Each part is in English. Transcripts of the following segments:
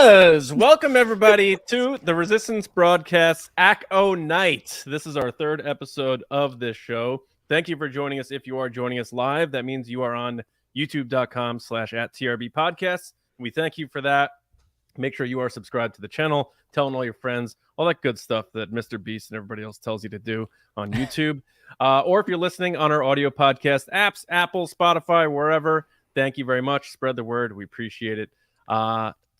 fellas, welcome everybody to the Resistance Broadcast AcoNight. This is our third episode of this show. Thank you for joining us. If you are joining us live, that means you are on youtube.com/@TRB We thank you for that. Make sure you are subscribed to the channel, telling all your friends, all that good stuff that Mr. Beast and everybody else tells you to do on YouTube. Or if you're listening on our audio podcast apps, Apple, Spotify, wherever, thank you very much. Spread the word. We appreciate it.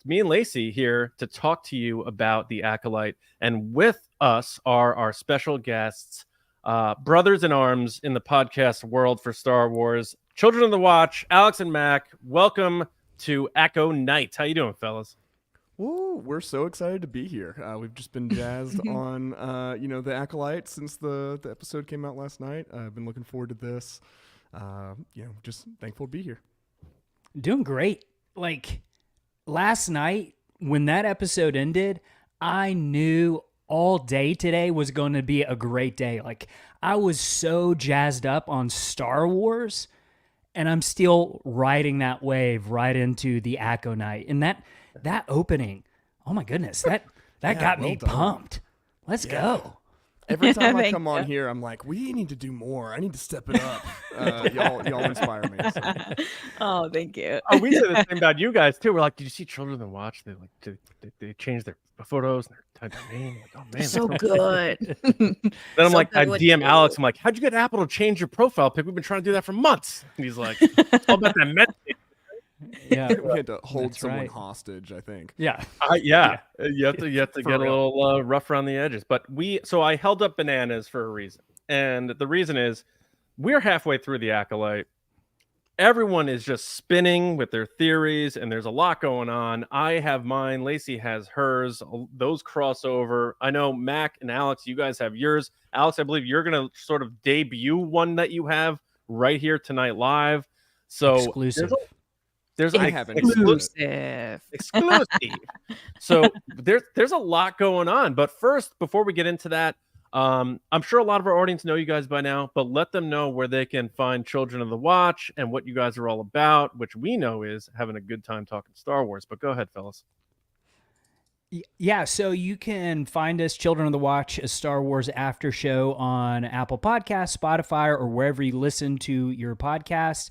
Me and Lacey here to talk to you about the Acolyte. And with us are our special guests, brothers in arms in the podcast world for Star Wars, Children of the Watch, Alex and Mac. Welcome to AcoNight. How you doing, fellas? Ooh, we're so excited to be here. We've just been jazzed on, the Acolyte since the episode came out last night. I've been looking forward to this. Just thankful to be here. Doing great. Like, last night, when that episode ended, I knew all day today was going to be a great day. Like, I was so jazzed up on Star Wars, and I'm still riding that wave right into the AcoNight. And that opening, oh my goodness, that got me pumped. Let's go. Every time I come on here, I'm like, we need to do more. I need to step it up. Y'all inspire me. So. Oh, thank you. Oh, we say the same about you guys too. We're like, did you see Children of the Watch? They changed their photos and their name. Like, oh man, So good. Then I'm like, I DM Alex. I'm like, how'd you get Apple to change your profile pic? We've been trying to do that for months. And he's like, all about that meditation. Yeah, we had to hold That's someone right. hostage, I think. Yeah. You have to get a little rough around the edges. But I held up bananas for a reason, and the reason is we're halfway through the Acolyte. Everyone is just spinning with their theories, and there's a lot going on. I have mine. Lacey has hers. Those crossover. I know Mac and Alex, you guys have yours. Alex, I believe you're gonna sort of debut one that you have right here tonight live. So exclusive. There's exclusive. So there's a lot going on. But first, before we get into that, I'm sure a lot of our audience know you guys by now, but let them know where they can find Children of the Watch and what you guys are all about, which we know is having a good time talking Star Wars. But go ahead, fellas. Yeah, so you can find us, Children of the Watch, a Star Wars after show on Apple Podcasts, Spotify, or wherever you listen to your podcast.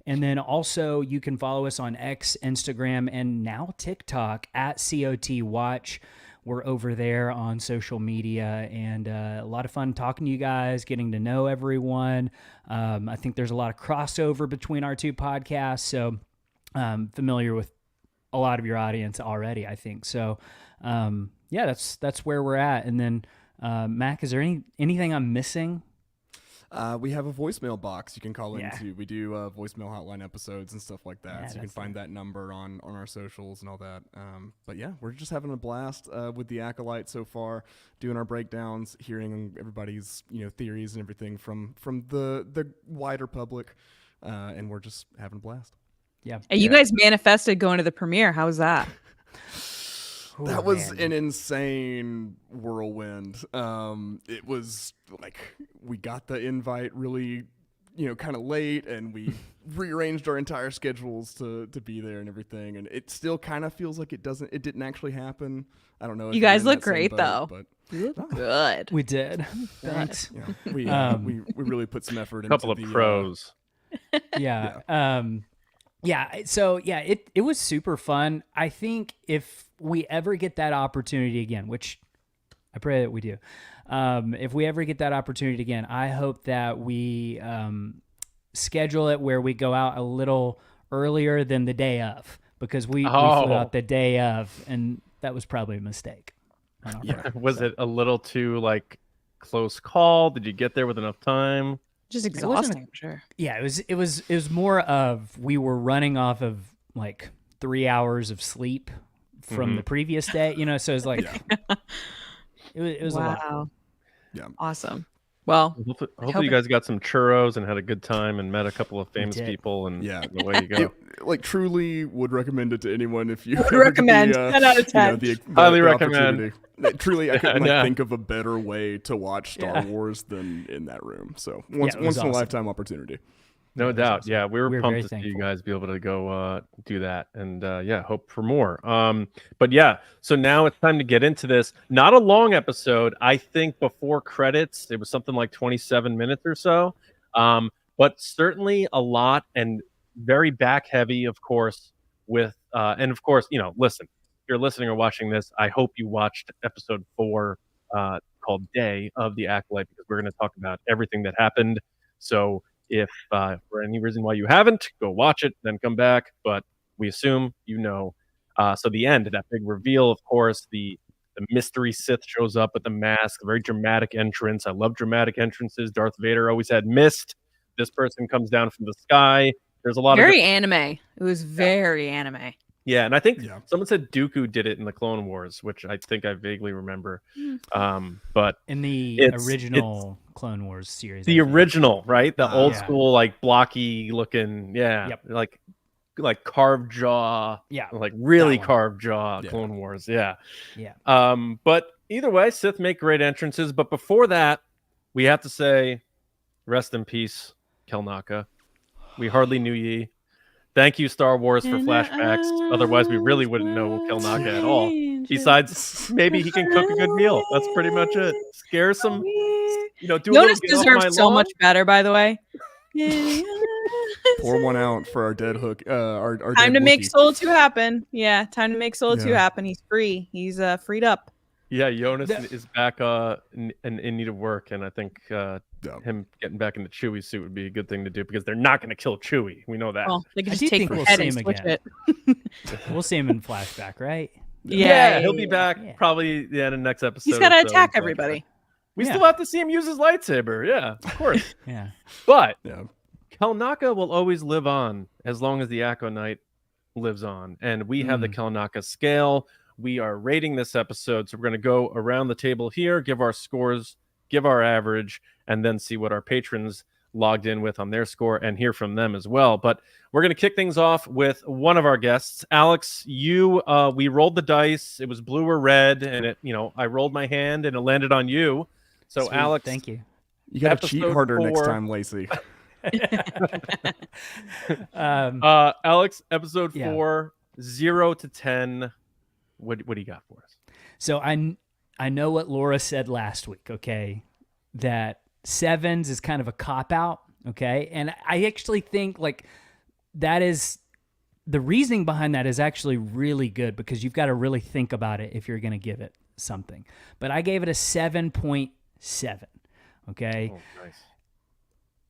And then also you can follow us on X, Instagram, and now TikTok at COT Watch. We're over there on social media, and a lot of fun talking to you guys, getting to know everyone. I think there's a lot of crossover between our two podcasts, so familiar with a lot of your audience already, I think. So, that's where we're at. And then, Mac, is there anything I'm missing? We have a voicemail box you can call into. We do voicemail hotline episodes and stuff like that. So you can find that number on our socials and all that. But yeah, we're just having a blast with the Acolyte so far, doing our breakdowns, hearing everybody's theories and everything from the wider public, and we're just having a blast. Yeah. And you guys manifested going to the premiere. How was that? That was an insane whirlwind. It was like we got the invite really, kind of late, and we rearranged our entire schedules to be there and everything. And it still kind of feels like it didn't actually happen. I don't know. If you guys look great though. But good. We did. Thanks. Yeah, we really put some effort into a couple of pros. It was super fun. I think if we ever get that opportunity again, which I pray that we do, if we ever get that opportunity again, I hope that we schedule it where we go out a little earlier than the day of, because we flew out the day of, and that was probably a mistake. Was it a little too close call? Did you get there with enough time? Just exhausting, I'm sure. Yeah, it was more of we were running off of 3 hours of sleep from the previous day, so it was it was a lot. Yeah. Awesome. Well, hopefully you guys got some churros and had a good time and met a couple of famous people, and away you go. Truly would recommend it to anyone if you would recommend. 10 out of 10. Highly recommend. Truly, I couldn't think of a better way to watch Star Wars than in that room. So once in a lifetime opportunity. No doubt. awesome. Yeah, we were We're pumped very to see thankful. you guys be able to go do that, and yeah, hope for more. But yeah, so now it's time to get into this. Not a long episode. I think before credits, it was something like 27 minutes or so. But certainly a lot and very back heavy, of course. With and of course, listen, if you're listening or watching this, I hope you watched episode 4, called "Day" of the Acolyte, because we're going to talk about everything that happened. So if for any reason why you haven't, go watch it, then come back. But we assume you know. So the end, that big reveal, of course, the mystery Sith shows up with the mask, very dramatic entrance. I love dramatic entrances. Darth Vader always had mist. This person comes down from the sky. There's a lot Very of anime. It was very anime. yeah, and I think someone said Dooku did it in the Clone Wars, which I think I vaguely remember. But in the original Clone Wars series, the original, right? The old yeah. school, like blocky looking, Yep. like carved jaw, Yeah, like really that one. carved jaw. Yeah. Clone Wars, yeah. Yeah. But either way, Sith make great entrances. But before that, we have to say, rest in peace, Kelnaka. We hardly knew ye. Thank you, Star Wars, for flashbacks. Otherwise, we really wouldn't know Kelnaka at all. Besides, maybe he can cook a good meal. That's pretty much it. Scare some, do a Jonas little get off my deserves so lawn. much better, by the way. Pour one out for our dead hook. Our Time dead to make Wookiee. Solo 2 happen. Yeah, time to make Solo 2 Yeah. happen. He's free. He's freed up. Yeah, Jonas is back in need of work, and I think him getting back into Chewie's suit would be a good thing to do, because they're not going to kill Chewie. We know that. Well, they can I just do take think the we'll head see and him switch again. it. We'll see him in flashback, right? Yeah, he'll be yeah. back Yeah. probably the end of next episode. He's got to or so, attack but everybody. We Yeah. still have to see him use his lightsaber. Yeah, of course. Yeah. But Yeah. Kelnaka will always live on as long as the AcoNight lives on. And we have the Kelnaka scale. We are rating this episode. So we're going to go around the table here, give our scores, give our average, and then see what our patrons logged in with on their score and hear from them as well. But we're going to kick things off with one of our guests. Alex, we rolled the dice. It was blue or red, and I rolled my hand and it landed on you. So Sweet. Alex, Thank you. You got to cheat Episode harder next 4. time, Lacey. Alex, episode Yeah. 4, 0 to 10. What do you got for us? So I know what Laura said last week, okay? That 7s is kind of a cop-out, okay? And I actually think, like, that is... The reasoning behind that is actually really good, because you've got to really think about it if you're going to give it something. But I gave it a 7.7, okay? Oh, nice.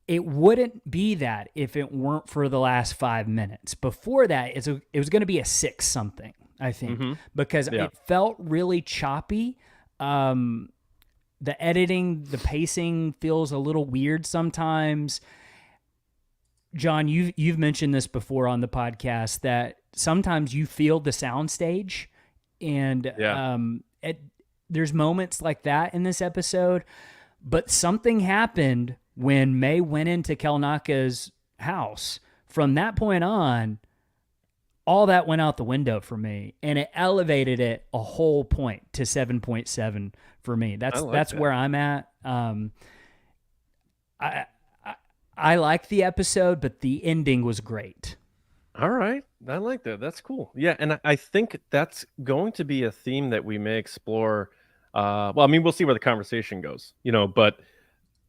It wouldn't be that if it weren't for the last 5 minutes. Before that, it was going to be a 6 something, I think, because it felt really choppy. The editing, the pacing feels a little weird sometimes. John, you've mentioned this before on the podcast, that sometimes you feel the soundstage, and there's moments like that in this episode. But something happened when May went into Kelnaka's house. From that point on, all that went out the window for me, and it elevated it a whole point to 7.7 for me. That's where I'm at. I like the episode, but the ending was great. All right. I like that. That's cool. Yeah, and I think that's going to be a theme that we may explore. We'll see where the conversation goes, but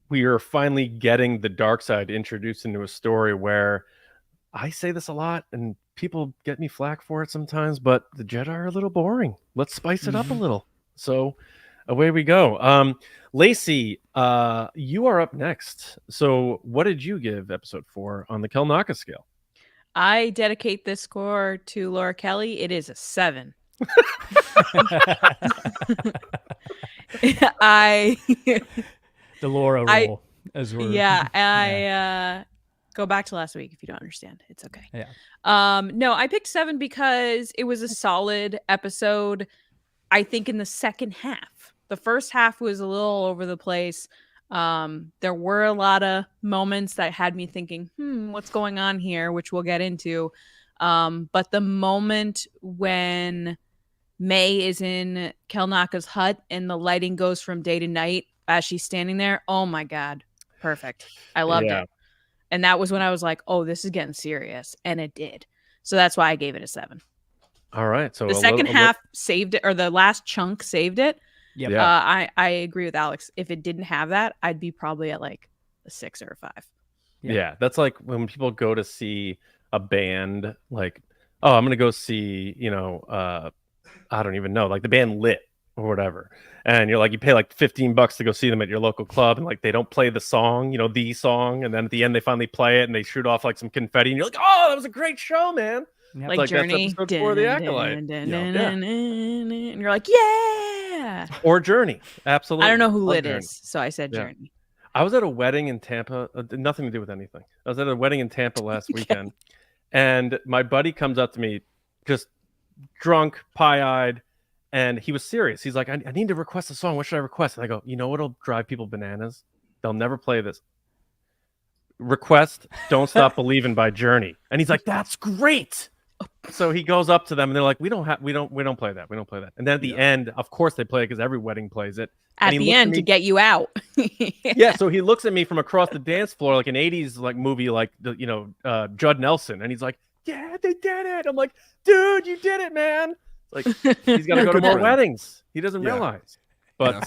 we are finally getting the dark side introduced into a story where I say this a lot and people get me flack for it sometimes, but the Jedi are a little boring. Let's spice it up a little. So away we go. Lacey, you are up next. So what did you give episode 4 on the Kelnaka scale? I dedicate this score to Laura Kelly. It is a 7. The Laura rule. I go back to last week if you don't understand. It's okay. Yeah. No, I picked 7 because it was a solid episode. I think in the second half. The first half was a little over the place. There were a lot of moments that had me thinking, what's going on here, which we'll get into. But the moment when May is in Kelnaka's hut and the lighting goes from day to night as she's standing there, oh my God, perfect. I loved it. And that was when I was like, oh, this is getting serious. And it did. So that's why I gave it a 7. All right. So the second half saved it, or the last chunk saved it. Yep. Yeah. I agree with Alex. If it didn't have that, I'd be probably at like a 6 or a 5. Yeah. That's like when people go to see a band, like, oh, I'm going to go see, I don't even know, like the band Lit or whatever. And you're like, you pay like $15 to go see them at your local club, and like they don't play the song, the song, and then at the end they finally play it and they shoot off like some confetti, and you're like, oh, that was a great show, man. Yep. Like Journey. That's episode 4 of the Acolyte. And you're like, yeah. Or Journey. Absolutely. I don't know who Love Lit Journey. is, so I said Journey. I was at a wedding in Tampa, nothing to do with anything. I was at a wedding in Tampa last weekend, and my buddy comes up to me, just drunk, pie-eyed, and he was serious. He's like, I need to request a song. What should I request? And I go, you know what'll drive people bananas? They'll never play this. Request Don't Stop Believing by Journey. And he's like, that's great. So he goes up to them and they're like, we don't play that. We don't play that. And then at the end, of course they play it because every wedding plays it. At the end to get you out. Yeah. So he looks at me from across the dance floor like an 80s like movie, like Judd Nelson, and he's like, yeah, they did it. I'm like, dude, you did it, man. Like, he's got to go to more weddings. He doesn't realize. But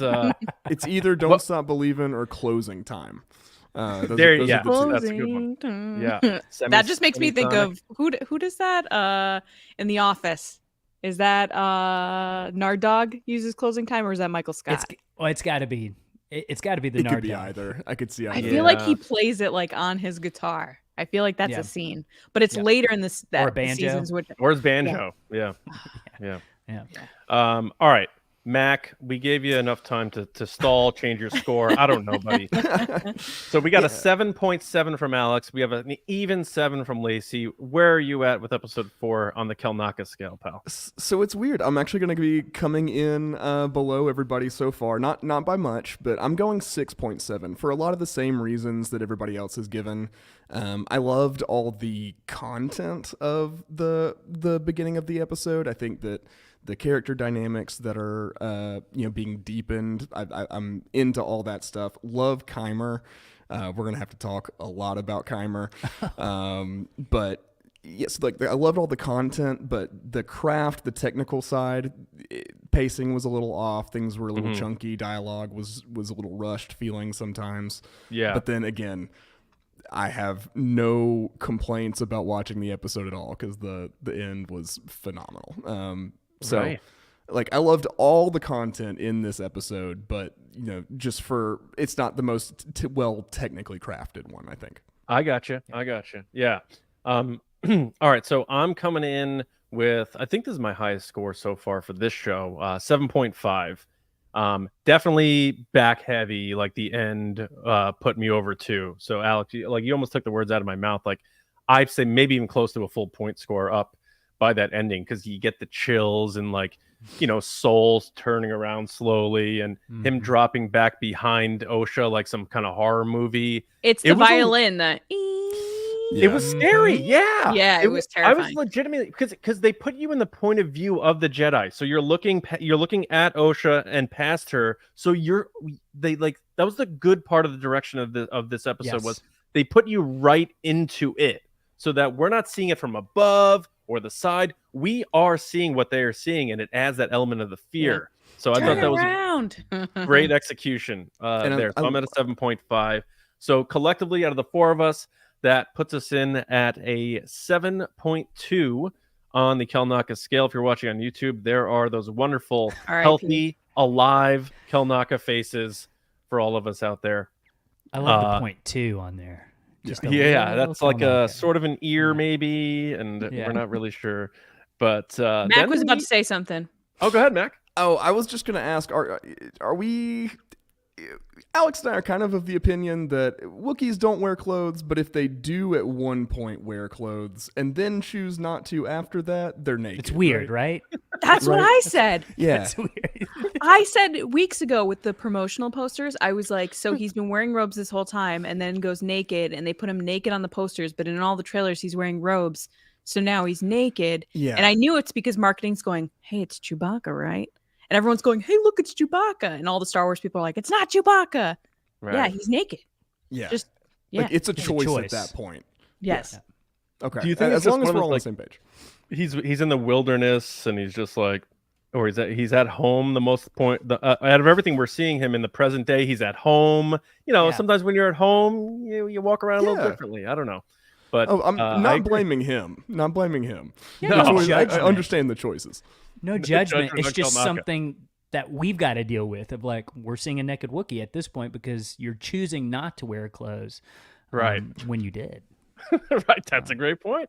it's either Don't Stop Believing or Closing Time. That's a good one. Yeah. That just makes me think of who does that in The Office? Is that Nard Dog uses Closing Time, or is that Michael Scott? It's got to be. It's got to be the It Nard could be Dog. either. I could see either. I feel like he plays it like on his guitar. I feel like that's a scene, but it's later in this or a banjo. Seasons. Or his banjo. Yeah. All right, Mac, we gave you enough time to stall, change your score. I don't know, buddy. So we got a 7.7 from Alex. We have an even 7 from Lacey. Where are you at with episode 4 on the Kelnaka scale, pal? So it's weird. I'm actually going to be coming in below everybody so far. Not by much, but I'm going 6.7 for a lot of the same reasons that everybody else has given. I loved all the content of the beginning of the episode. I think that the character dynamics that are being deepened, I'm into all that stuff. Love Keimer. We're gonna have to talk a lot about Keimer, but yes, like I loved all the content, but the craft, the technical side, pacing was a little off. Things were a little chunky. Dialogue was a little rushed feeling sometimes. Yeah, but then again, I have no complaints about watching the episode at all because the end was phenomenal. Like I loved all the content in this episode, but just it's not the most well technically crafted one, I think. I gotcha. Yeah. All right. So I'm coming in with, I think this is my highest score so far for this show, 7.5. Definitely back heavy. Like the end put me over 2. So Alex, you almost took the words out of my mouth. Like I'd say maybe even close to a full point score up by that ending, because you get the chills and souls turning around slowly and him dropping back behind Osha like some kind of horror movie. It's the violin. It was scary. Yeah. Yeah, it was terrifying. I was legitimately because they put you in the point of view of the Jedi. So you're looking at Osha and past her. So that was the good part of the direction of this episode. Was they put you right into it so that we're not seeing it from above or the side. We are seeing what they are seeing, and it adds that element of the fear. Yeah. So I thought that was a great execution there. So I'm at a 7.5. So collectively, out of the 4 of us, that puts us in at a 7.2 on the Kelnaka scale. If you're watching on YouTube, there are those wonderful, healthy, alive Kelnaka faces for all of us out there. I love the 0.2 on there. That's like a sort of an ear maybe, and we're not really sure. But Mac was about to say something. Oh, go ahead, Mac. Oh, I was just going to ask, are we... Alex and I are kind of the opinion that Wookiees don't wear clothes, but if they do at one point wear clothes and then choose not to after that, they're naked. It's weird, right? That's what I said. Yeah. That's weird. I said weeks ago with the promotional posters, I was like, so he's been wearing robes this whole time and then goes naked, and they put him naked on the posters, but in all the trailers he's wearing robes. So now he's naked. Yeah. And I knew it's because marketing's going, hey, it's Chewbacca, right? And everyone's going, hey, look, it's Chewbacca. And all the Star Wars people are like, it's not Chewbacca. Right. Yeah, he's naked. Yeah. Just Yeah. Like it's a choice at that point. Yes. Okay. Do you think as it's just long as one of we're those, all on the like, same page? he's in the wilderness and he's just like, or he's at home the most point. Out of everything we're seeing him in the present day, he's at home. You know, sometimes when you're at home, you walk around a little differently. I don't know, but I'm not blaming him. Not blaming him. Yeah, no I understand the choices. No judgment. It's on just Kelnaka. something that we've got to deal with. Of like, we're seeing a naked Wookiee at this point because you're choosing not to wear clothes, right? When you did. Right. That's a great point.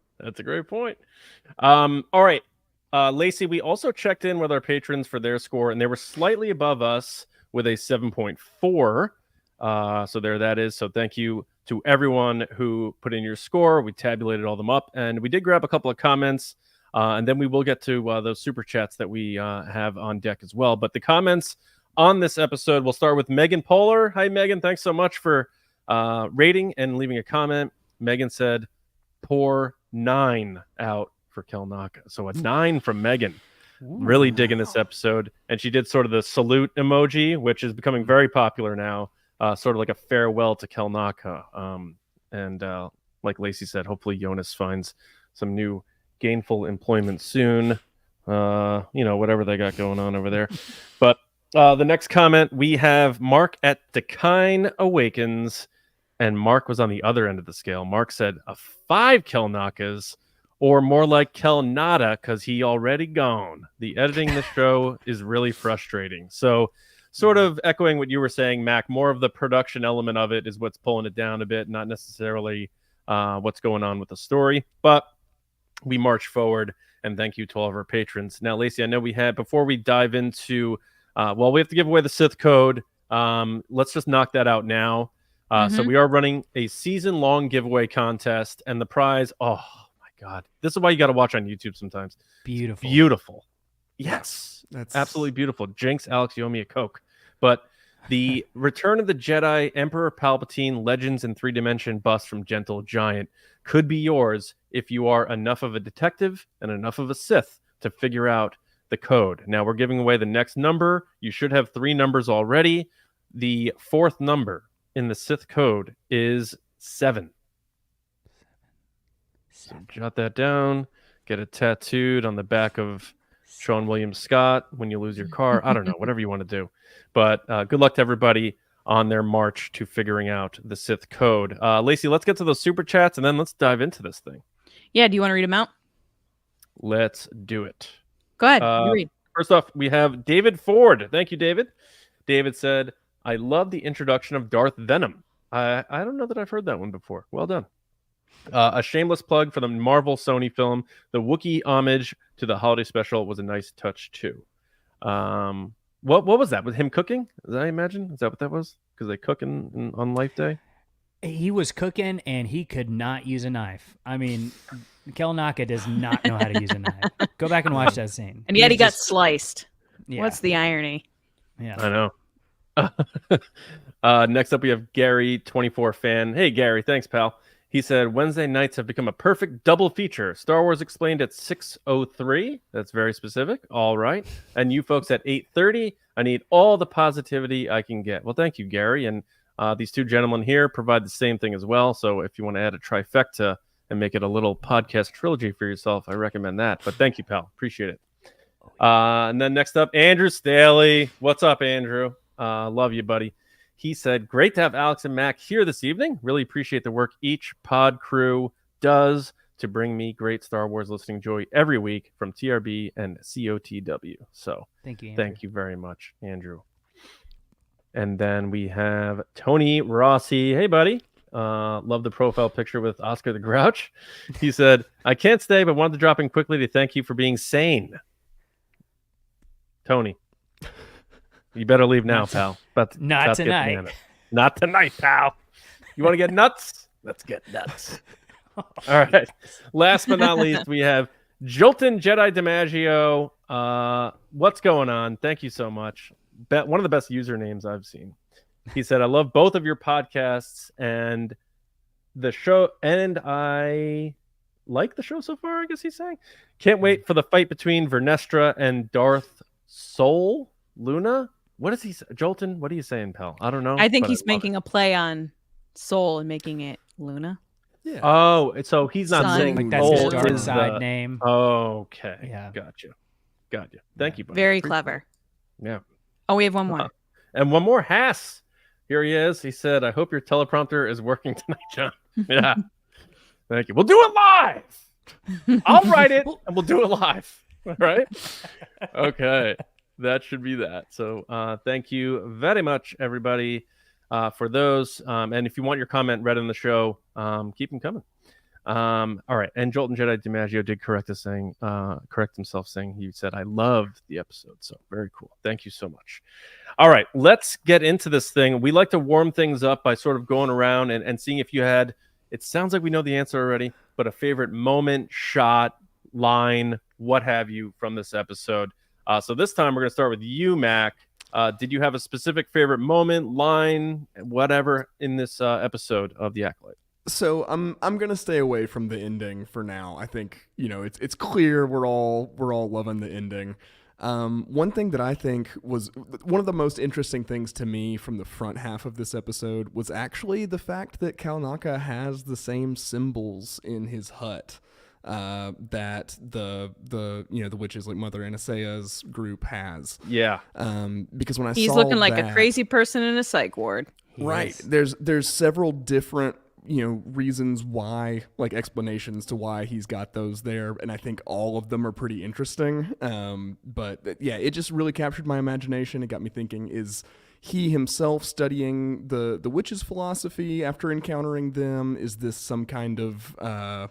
All right. Lacey, we also checked in with our patrons for their score, and they were slightly above us with a 7.4. So there that is. So thank you to everyone who put in your score. We tabulated all them up, and we did grab a couple of comments, and then we will get to those super chats that we have on deck as well. But the comments on this episode, we'll start with Megan Polar. Hi, Megan. Thanks so much for rating and leaving a comment. Megan said, pour 9 out for Kelnaka. So a 9 from Megan. Really digging this episode. And she did sort of the salute emoji, which is becoming very popular now, sort of like a farewell to Kelnaka. And like Lacey said, hopefully Jonas finds some new gainful employment soon. Whatever they got going on over there. But the next comment, we have Mark at Decline Awakens. And Mark was on the other end of the scale. Mark said a 5 Kelnakas, or more like Kelnada, because he already gone. The editing in the show is really frustrating. So sort of echoing what you were saying, Mac, more of the production element of it is what's pulling it down a bit, not necessarily what's going on with the story. But we march forward, and thank you to all of our patrons. Now, Lacey, I know we had, before we dive into, we have to give away the Sith code. Let's just knock that out now. So we are running a season-long giveaway contest, and the prize, oh my God, this is why you got to watch on YouTube sometimes. Beautiful. Yes, that's absolutely beautiful. Jinx, Alex, you owe me a Coke. But the Return of the Jedi, Emperor Palpatine, Legends in 3-Dimension bust from Gentle Giant could be yours if you are enough of a detective and enough of a Sith to figure out the code. Now we're giving away the next number. You should have 3 numbers already. The 4th number in the Sith code is 7. So jot that down. Get it tattooed on the back of Sean William Scott when you lose your car. I don't know, whatever you want to do. But good luck to everybody on their march to figuring out the Sith code. Lacey, let's get to those super chats, and then let's dive into this thing. Yeah, do you want to read them out? Let's do it. Go ahead, you read. First off, we have David Ford. Thank you, David. David said, I love the introduction of Darth Venom. I don't know that I've heard that one before. Well done. A shameless plug for the Marvel Sony film. The Wookiee homage to the holiday special was a nice touch too. What was that? With him cooking? I imagine? Is that what that was? Because they cook on Life Day? He was cooking and he could not use a knife. I mean, Kelnaka does not know how to use a knife. Go back and watch that scene. And yet he got sliced. Yeah. What's the irony? Yeah, I know. Next up, we have Gary, 24 fan. Hey, Gary, thanks, pal. He said, Wednesday nights have become a perfect double feature. Star Wars Explained at 6:03. That's very specific. All right. And you folks at 8:30. I need all the positivity I can get. Well, thank you, Gary. And these two gentlemen here provide the same thing as well. So if you want to add a trifecta and make it a little podcast trilogy for yourself, I recommend that. But thank you, pal. Appreciate it. And then next up, Andrew Staley. What's up, Andrew? Love you, buddy. He said, great to have Alex and Mac here this evening. Really appreciate the work each pod crew does to bring me great Star Wars listening joy every week from TRB and COTW. So thank you, Andrew. Thank you very much, Andrew. And then we have Tony Rossi. Hey, buddy. Love the profile picture with Oscar the Grouch. He said, I can't stay, but wanted to drop in quickly to thank you for being sane. Tony. You better leave now, pal. Not tonight. Not tonight, pal. You want to get nuts? Let's get nuts. All right. Last but not least, we have Jolton Jedi DiMaggio. What's going on? Thank you so much. One of the best usernames I've seen. He said, I love both of your podcasts and the show, and I like the show so far, I guess he's saying. Can't wait for the fight between Vernestra and Darth Sol Luna. What is he, Jolton? What are you saying, pal? I don't know. I think he's making a play on soul and making it Luna. Yeah. Oh, so he's not Sun. saying Like that's soul his dark is side the... name. Okay. Yeah. Gotcha. Thank you, buddy. Very Appreciate clever. it. Yeah. Oh, we have one more. And one more. Haas. Here he is. He said, I hope your teleprompter is working tonight, John. Yeah. Thank you. We'll do it live. I'll write it and we'll do it live. All right. Okay. That should be that. So thank you very much, everybody, for those. And if you want your comment read in the show, keep them coming. All right. And Jolton Jedi DiMaggio did correct himself saying he said, I loved the episode. So very cool. Thank you so much. All right. Let's get into this thing. We like to warm things up by sort of going around and seeing if you had, it sounds like we know the answer already, but a favorite moment, shot, line, what have you from this episode. So this time we're going to start with you, Mac. Did you have a specific favorite moment, line, whatever in this episode of The Acolyte? So I'm gonna stay away from the ending for now. I think it's clear we're all loving the ending. One thing that I think was one of the most interesting things to me from the front half of this episode was actually the fact that Kalnaka has the same symbols in his hut that the witches like Mother Anastaea's group has. Yeah. Because when He's saw looking like that, a crazy person in a psych ward. right? There's several different reasons why, like explanations to why he's got those there, and I think all of them are pretty interesting. But yeah, it just really captured my imagination. It got me thinking: is he himself studying the witches' philosophy after encountering them? Is this some kind of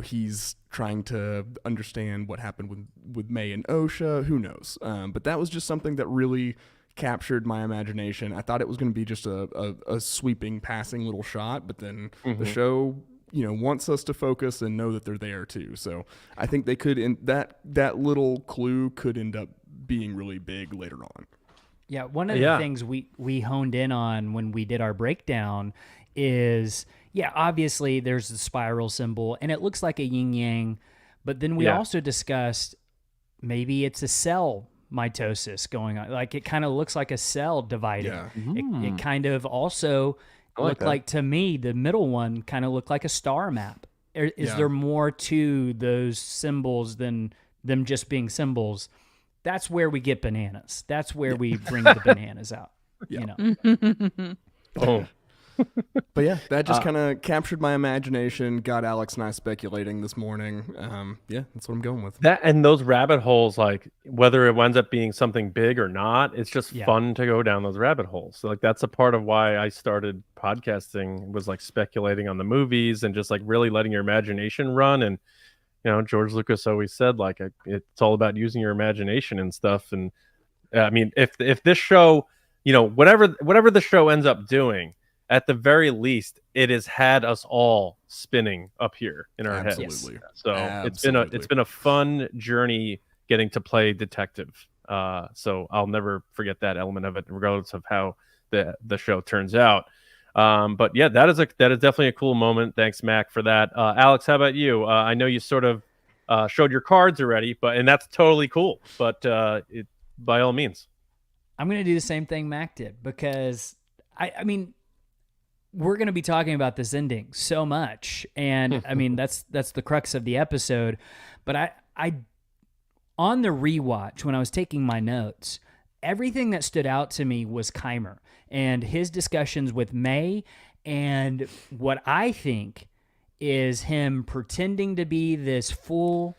he's trying to understand what happened with May and Osha? Who knows? But that was just something that really captured my imagination. I thought it was going to be just a sweeping, passing little shot, but then the show, wants us to focus and know that they're there too. So I think they could, that little clue could end up being really big later on. Yeah, one of the things we honed in on when we did our breakdown is, obviously there's the spiral symbol and it looks like a yin yang, but then we also discussed maybe it's a cell mitosis going on. Like it kind of looks like a cell dividing. Yeah. It kind of also looked like to me, the middle one kind of looked like a star map. Is there more to those symbols than them just being symbols? That's where we get bananas. That's where we bring the bananas out. Oh. But yeah, that just kind of captured my imagination, got Alex and I speculating this morning. That's what I'm going with. That and those rabbit holes, like whether it winds up being something big or not, it's just fun to go down those rabbit holes. So like that's a part of why I started podcasting, was like speculating on the movies and just like really letting your imagination run. And George Lucas always said like it's all about using your imagination and stuff. And I mean, if this show, whatever the show ends up doing, at the very least, it has had us all spinning up here in our heads. So it's been a fun journey getting to play detective. So I'll never forget that element of it, regardless of how the show turns out. But yeah, that is definitely a cool moment. Thanks, Mac, for that. Alex, how about you? I know you sort of showed your cards already, and that's totally cool. But by all means, I'm going to do the same thing Mac did, because I mean, we're going to be talking about this ending so much, and I mean that's the crux of the episode. But I on the rewatch, when I was taking my notes, everything that stood out to me was Keimer and his discussions with May, and what I think is him pretending to be this fool,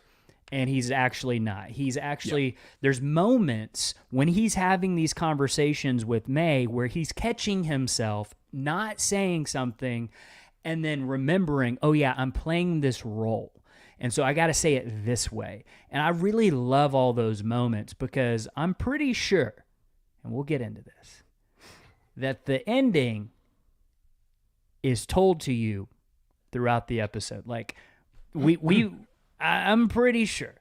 and he's actually not. He's actually, there's moments when he's having these conversations with May where he's catching himself not saying something and then remembering, oh yeah, I'm playing this role. And so I got to say it this way. And I really love all those moments, because I'm pretty sure, and we'll get into this, that the ending is told to you throughout the episode. Like I'm pretty sure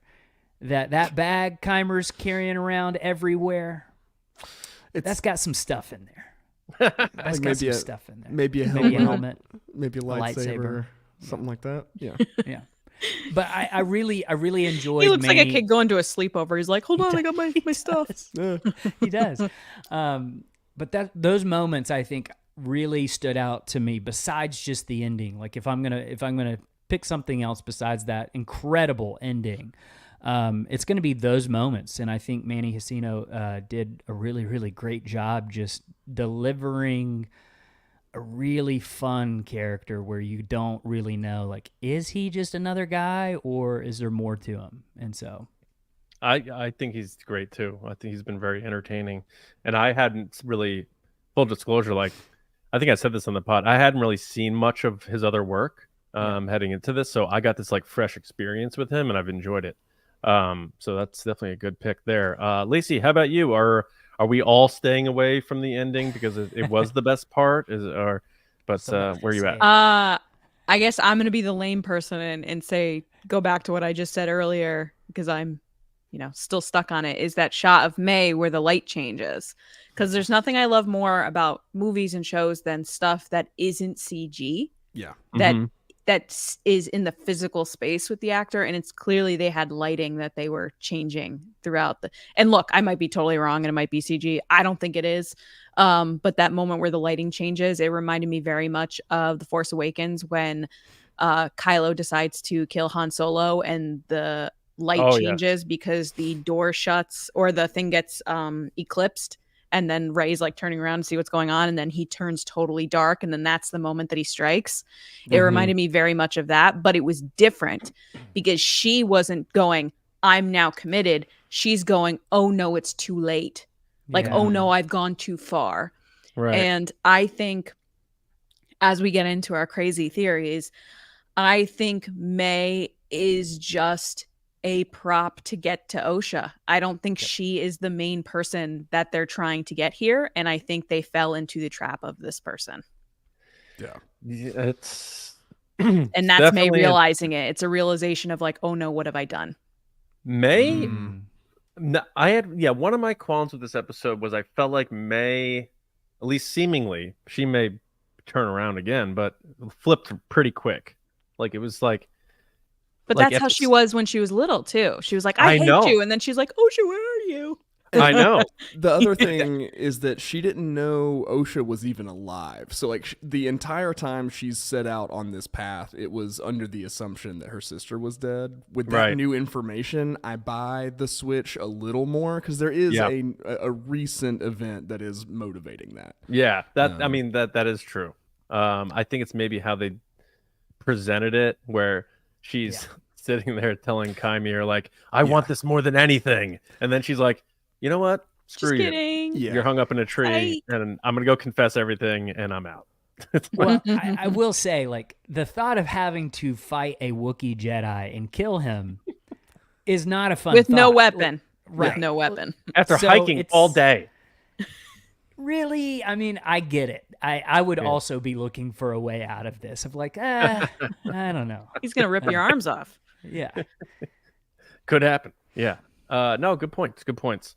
that bag Keimer's carrying around everywhere, that's got some stuff in there. That's got some stuff in there. Maybe a helmet, maybe a lightsaber, something like that. Yeah. Yeah. But I really enjoyed. He looks like a kid going to a sleepover. He's like, "Hold on, I got my stuff." He does. But those moments, I think, really stood out to me besides just the ending. Like if I'm gonna pick something else besides that incredible ending, it's going to be those moments. And I think Manny Jacinto did a really, really great job just delivering a really fun character where you don't really know, like, is he just another guy or is there more to him? And so I think he's great too. I think he's been very entertaining. And I hadn't really, full disclosure, like, I think I said this on the pod, I hadn't really seen much of his other work heading into this. So I got this like fresh experience with him and I've enjoyed it. So that's definitely a good pick there. Lacey, how about you? Are we all staying away from the ending because it was the best part? Where are you at? I guess I'm gonna be the lame person and say go back to what I just said earlier because I'm, still stuck on it. Is that shot of May where the light changes? Because there's nothing I love more about movies and shows than stuff that isn't CG. Yeah. That is in the physical space with the actor, and it's clearly they had lighting that they were changing throughout and look, I might be totally wrong and it might be CG. I don't think it is. But that moment where the lighting changes, it reminded me very much of The Force Awakens when Kylo decides to kill Han Solo and the light changes because the door shuts or the thing gets eclipsed. And then Rey's like turning around to see what's going on. And then he turns totally dark. And then that's the moment that he strikes. It reminded me very much of that. But it was different because she wasn't going, I'm now committed. She's going, oh, no, it's too late. Like, oh, no, I've gone too far. Right. And I think as we get into our crazy theories, I think May is just a prop to get to Osha. I don't think she is the main person that they're trying to get here, and I think they fell into the trap of this person. Yeah, it's and that's May realizing it. It's a realization of like, oh no, what have I done? May, I had one of my qualms with this episode was I felt like May, at least seemingly, she may turn around again, but flipped pretty quick. Like it was like. But that's how she was when she was little, too. She was like, I hate you. And then she's like, Osha, where are you? I know. The other thing is that she didn't know Osha was even alive. So, like, the entire time she's set out on this path, it was under the assumption that her sister was dead. With that new information, I buy the switch a little more because there is a recent event that is motivating that. Yeah, I mean, that is true. I think it's maybe how they presented it, where she's sitting there telling Kymir, like, I want this more than anything. And then she's like, you know what? Screw you. Yeah. You're hung up in a tree, and I'm going to go confess everything, and I'm out. Well, I will say, like, the thought of having to fight a Wookiee Jedi and kill him is not a fun With thought. no weapon. Right. With no weapon. After hiking all day. Really? I mean, I get it. I would also be looking for a way out of this. Of like, I don't know. He's going to rip your arms off. Yeah. Could happen. Yeah. No, good points. Good points.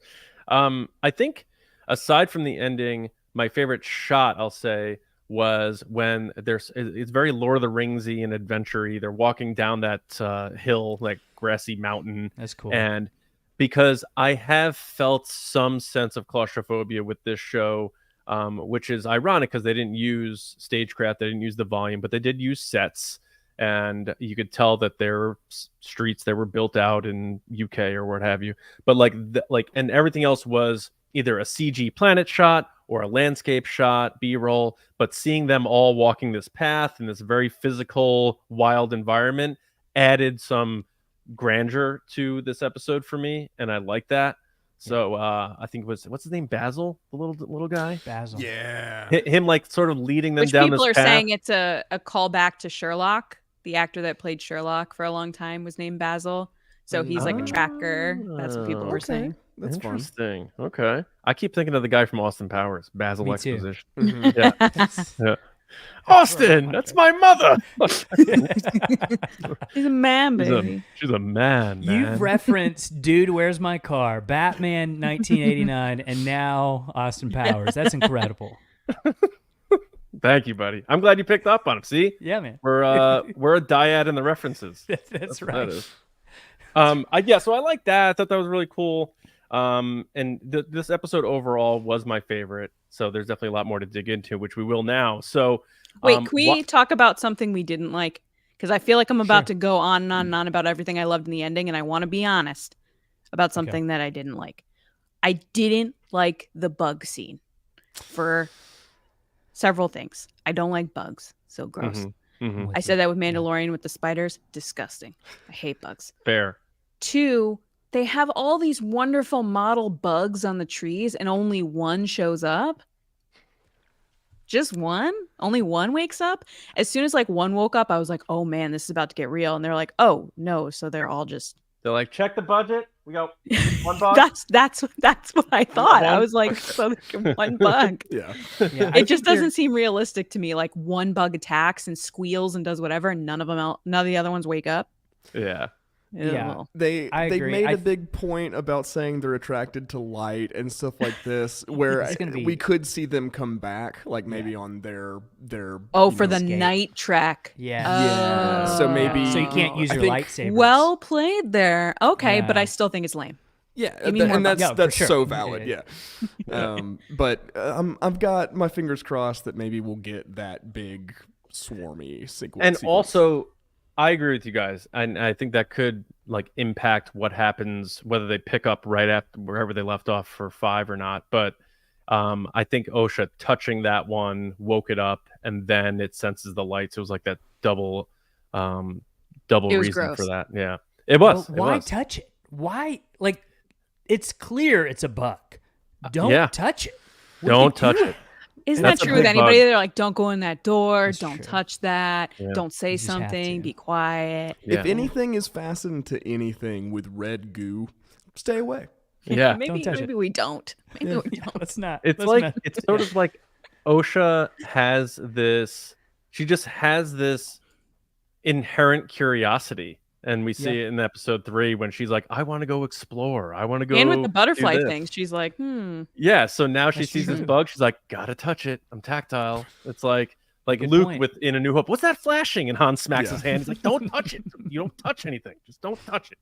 I think aside from the ending, my favorite shot, I'll say, was when it's very Lord of the Ringsy and adventure-y. They're walking down that hill, like grassy mountain. That's cool. And because I have felt some sense of claustrophobia with this show, which is ironic because they didn't use stagecraft, they didn't use the volume, but they did use sets. And you could tell that there were streets that were built out in UK or what have you. But and everything else was either a CG planet shot or a landscape shot, B-roll. But seeing them all walking this path in this very physical, wild environment added some grandeur to this episode for me, and I like that. So I think it was, what's his name, Basil, the little guy? Basil. Yeah. Him like sort of leading them Which down people this are path. saying it's a callback to Sherlock. The actor that played Sherlock for a long time was named Basil. So he's like a tracker. That's what people were saying. That's interesting. Fun. Okay. I keep thinking of the guy from Austin Powers, Basil Me Exposition. too. Yeah. Austin, that's my mother. He's a man, baby. She's a man. You've referenced Dude, Where's My Car, Batman 1989, and now Austin Powers. That's incredible. Thank you, buddy. I'm glad you picked up on it. See? Yeah, man. We're a dyad in the references. That's right. That is. So I like that. I thought that was really cool. And this episode overall was my favorite. So there's definitely a lot more to dig into, which we will now. So wait, can we talk about something we didn't like? Because I feel like I'm about Sure. to go on and on and on about everything I loved in the ending, and I want to be honest about something that I didn't like. I didn't like the bug scene for several things. I don't like bugs. So gross. I said that with Mandalorian with the spiders. Disgusting. I hate bugs. Fair. 2, they have all these wonderful model bugs on the trees and only one shows up. Just one? Only one wakes up? As soon as like one woke up, I was like, oh man, this is about to get real. And they're like, oh no. So they're all just They're like, check the budget. We got one bug. that's what I thought. I was like, so one bug. Yeah. It just doesn't seem realistic to me. Like one bug attacks and squeals and does whatever, and none of the other ones wake up. Yeah. Yeah. They agree. made a big point about saying they're attracted to light and stuff like this, where we could see them come back, like maybe on their for the night track. Yeah. So maybe so you can't use your lightsabers. Well played there. Okay, but I still think it's lame. Yeah, Give me more and that's for sure. so valid. Yeah. But I've got my fingers crossed that maybe we'll get that big swarmy sequence. And also, I agree with you guys, and I think that could like impact what happens, whether they pick up right after wherever they left off for 5 or not. But I think Osha touching that one woke it up, and then it senses the lights. It was like that double reason gross. for that. Yeah, it was. Well, why touch it? Why? Like, it's clear it's a bug. Don't touch it. Don't touch it. Isn't That's that a true with big anybody? bug. They're like, don't go in that door. That's Don't true. touch that. Yeah. Don't say just have something. to. Be quiet. Yeah. If anything is fastened to anything with red goo, stay away. Yeah. Maybe touch maybe we don't. Maybe we don't. Let's not. It's like it's sort of like Osha has this. She just has this inherent curiosity, and we see it in episode 3 when she's like, "I want to go explore. I want to go." And with the butterfly do this." thing, she's like, Yeah. So now she That's sees this true. bug. She's like, "Gotta touch it. I'm tactile." It's like Good Luke point. in A New Hope. What's that flashing? And Han smacks Yeah. his hand. He's like, "Don't touch it. You don't touch anything. Just don't touch it."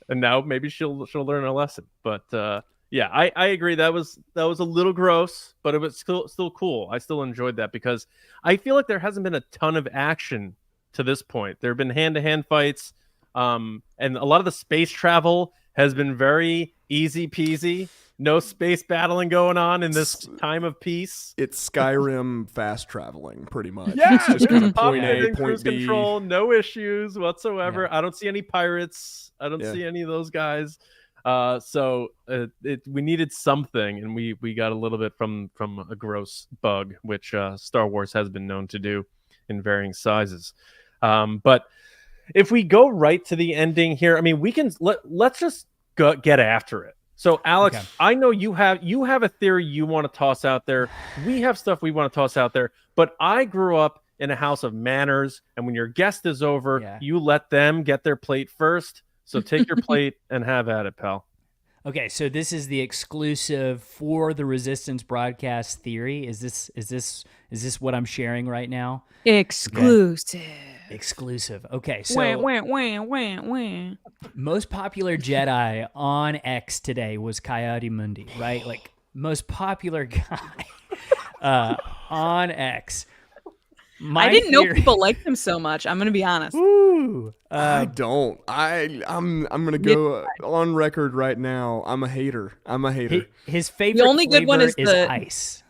And now maybe she'll learn a lesson. But yeah, I agree. That was a little gross, but it was still cool. I still enjoyed that because I feel like there hasn't been a ton of action to this point. There have been hand-to-hand fights, and a lot of the space travel has been very easy peasy. No space battling going on in this time of peace. It's Skyrim fast traveling, pretty much. Yeah, It's just kind of Pop point it A, in point cruise B. control, no issues whatsoever. Yeah. I don't see any pirates. I don't see any of those guys. So we needed something, and we got a little bit from a gross bug, which Star Wars has been known to do in varying sizes. But if we go right to the ending here, I mean, we can let's just get after it. So, Alex, Okay. I know you have a theory you want to toss out there. We have stuff we want to toss out there. But I grew up in a house of manners, and when your guest is over, you let them get their plate first. So take your plate and have at it, pal. Okay, so this is the exclusive for the Resistance broadcast theory. Is this what I'm sharing right now? exclusive. Exclusive. Okay, so Wah. most popular Jedi on X today was Coyote Mundi, right? Like most popular guy on X. I didn't know people liked him so much. I'm gonna be honest. Ooh, I don't. I'm gonna go on record right now. I'm a hater. His favorite only good one flavor is the- ice.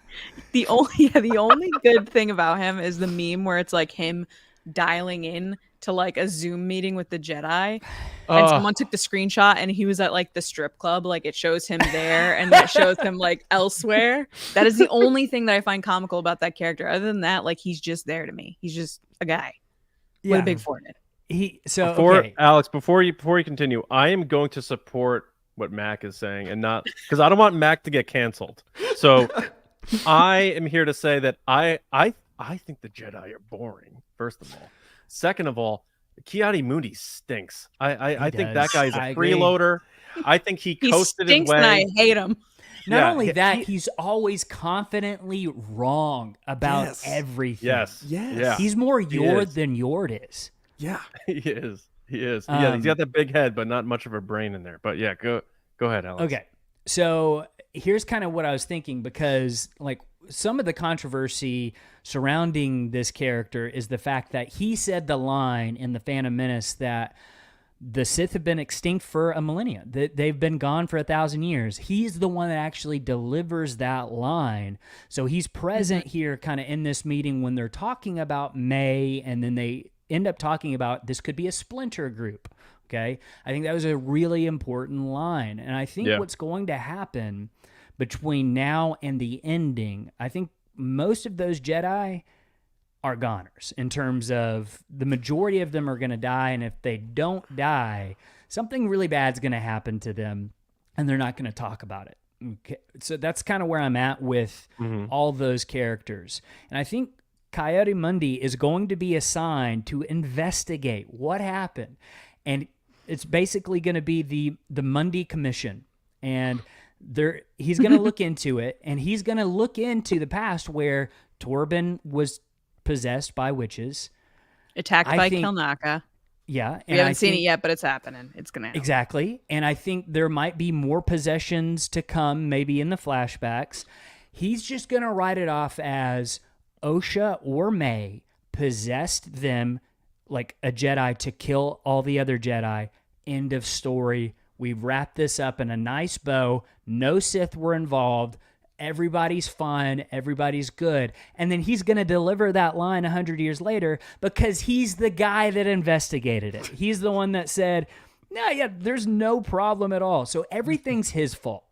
The only good thing about him is the meme where it's like him dialing in to like a Zoom meeting with the Jedi, and someone took the screenshot and he was at like the strip club. Like it shows him there, and it shows him like elsewhere. That is the only thing that I find comical about that character. Other than that, like he's just there to me. He's just a guy with a big forehead. Alex, before you continue, I am going to support what Mac is saying, and not because I don't want Mac to get canceled. So I am here to say that I think the Jedi are boring. First of all, second of all, Coyote Mundi stinks. I think that guy is a freeloader. I think he coasted his stinks, way. and I hate him. Not only that, he's always confidently wrong about everything. Yes. He's more Yord than Yord is. Yeah. He is. Yeah, he's got that big head, but not much of a brain in there. But yeah, go ahead, Alex. Okay. So here's kind of what I was thinking, because like some of the controversy surrounding this character is the fact that he said the line in The Phantom Menace that the Sith have been extinct for a millennia, that they've been gone for 1,000 years. He's the one that actually delivers that line. So he's present here kind of in this meeting when they're talking about May, and then they end up talking about this could be a splinter group. Okay. I think that was a really important line. And I think what's going to happen between now and the ending, I think most of those Jedi are goners in terms of the majority of them are going to die. And if they don't die, something really bad is going to happen to them and they're not going to talk about it. Okay. So that's kind of where I'm at with all those characters. And I think Coyote Mundi is going to be assigned to investigate what happened. And it's basically going to be the Mundi Commission. And he's going to look into it, and he's going to look into the past where Torben was possessed by witches, attacked by Kelnaka. Yeah, we haven't seen it yet, but it's happening. It's gonna happen. Exactly. And I think there might be more possessions to come, maybe in the flashbacks. He's just gonna write it off as Osha or May possessed them like a Jedi to kill all the other Jedi. End of story. We've wrapped this up in a nice bow. No Sith were involved. Everybody's fine. Everybody's good. And then he's going to deliver that line 100 years later because he's the guy that investigated it. He's the one that said, no, yeah, there's no problem at all. So everything's his fault.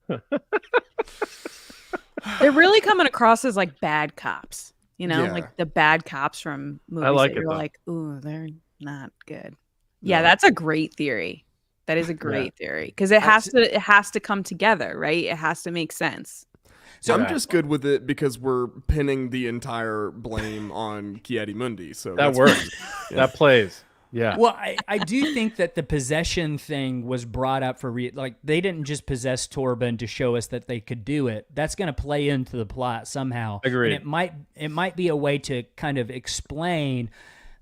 They're really coming across as like bad cops, you know, like the bad cops from movies. I like that it, you're though. like, ooh, they're not good. Yeah, that's a great theory. That is a great theory because it has to come together, right? It has to make sense. So I'm just good with it because we're pinning the entire blame on Coyote Mundi. So that works. That plays. Yeah. Well, I do think that the possession thing was brought up for like they didn't just possess Torben to show us that they could do it. That's going to play into the plot somehow. Agreed. And it might be a way to kind of explain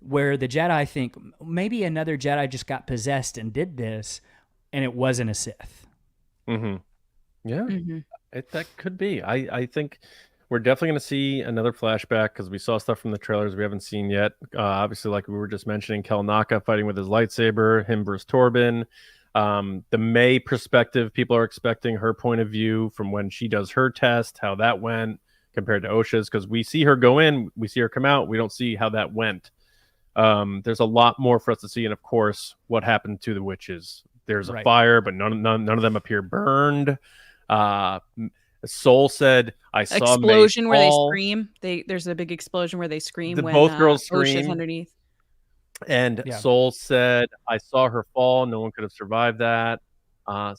where the Jedi think maybe another Jedi just got possessed and did this, and it wasn't a Sith. Mm-hmm. Yeah, that could be. I think we're definitely going to see another flashback because we saw stuff from the trailers we haven't seen yet. Obviously, like we were just mentioning, Kelnaka fighting with his lightsaber, him versus Torben. The May perspective, people are expecting her point of view from when she does her test, how that went compared to Osha's, because we see her go in, we see her come out, we don't see how that went. There's a lot more for us to see, and of course, what happened to the witches. There's a fire, but none of them appear burned. Soul said, "I saw explosion where fall. they scream. There's a big explosion where they scream when both girls Osha's scream underneath." And Soul said, "I saw her fall. No one could have survived that,"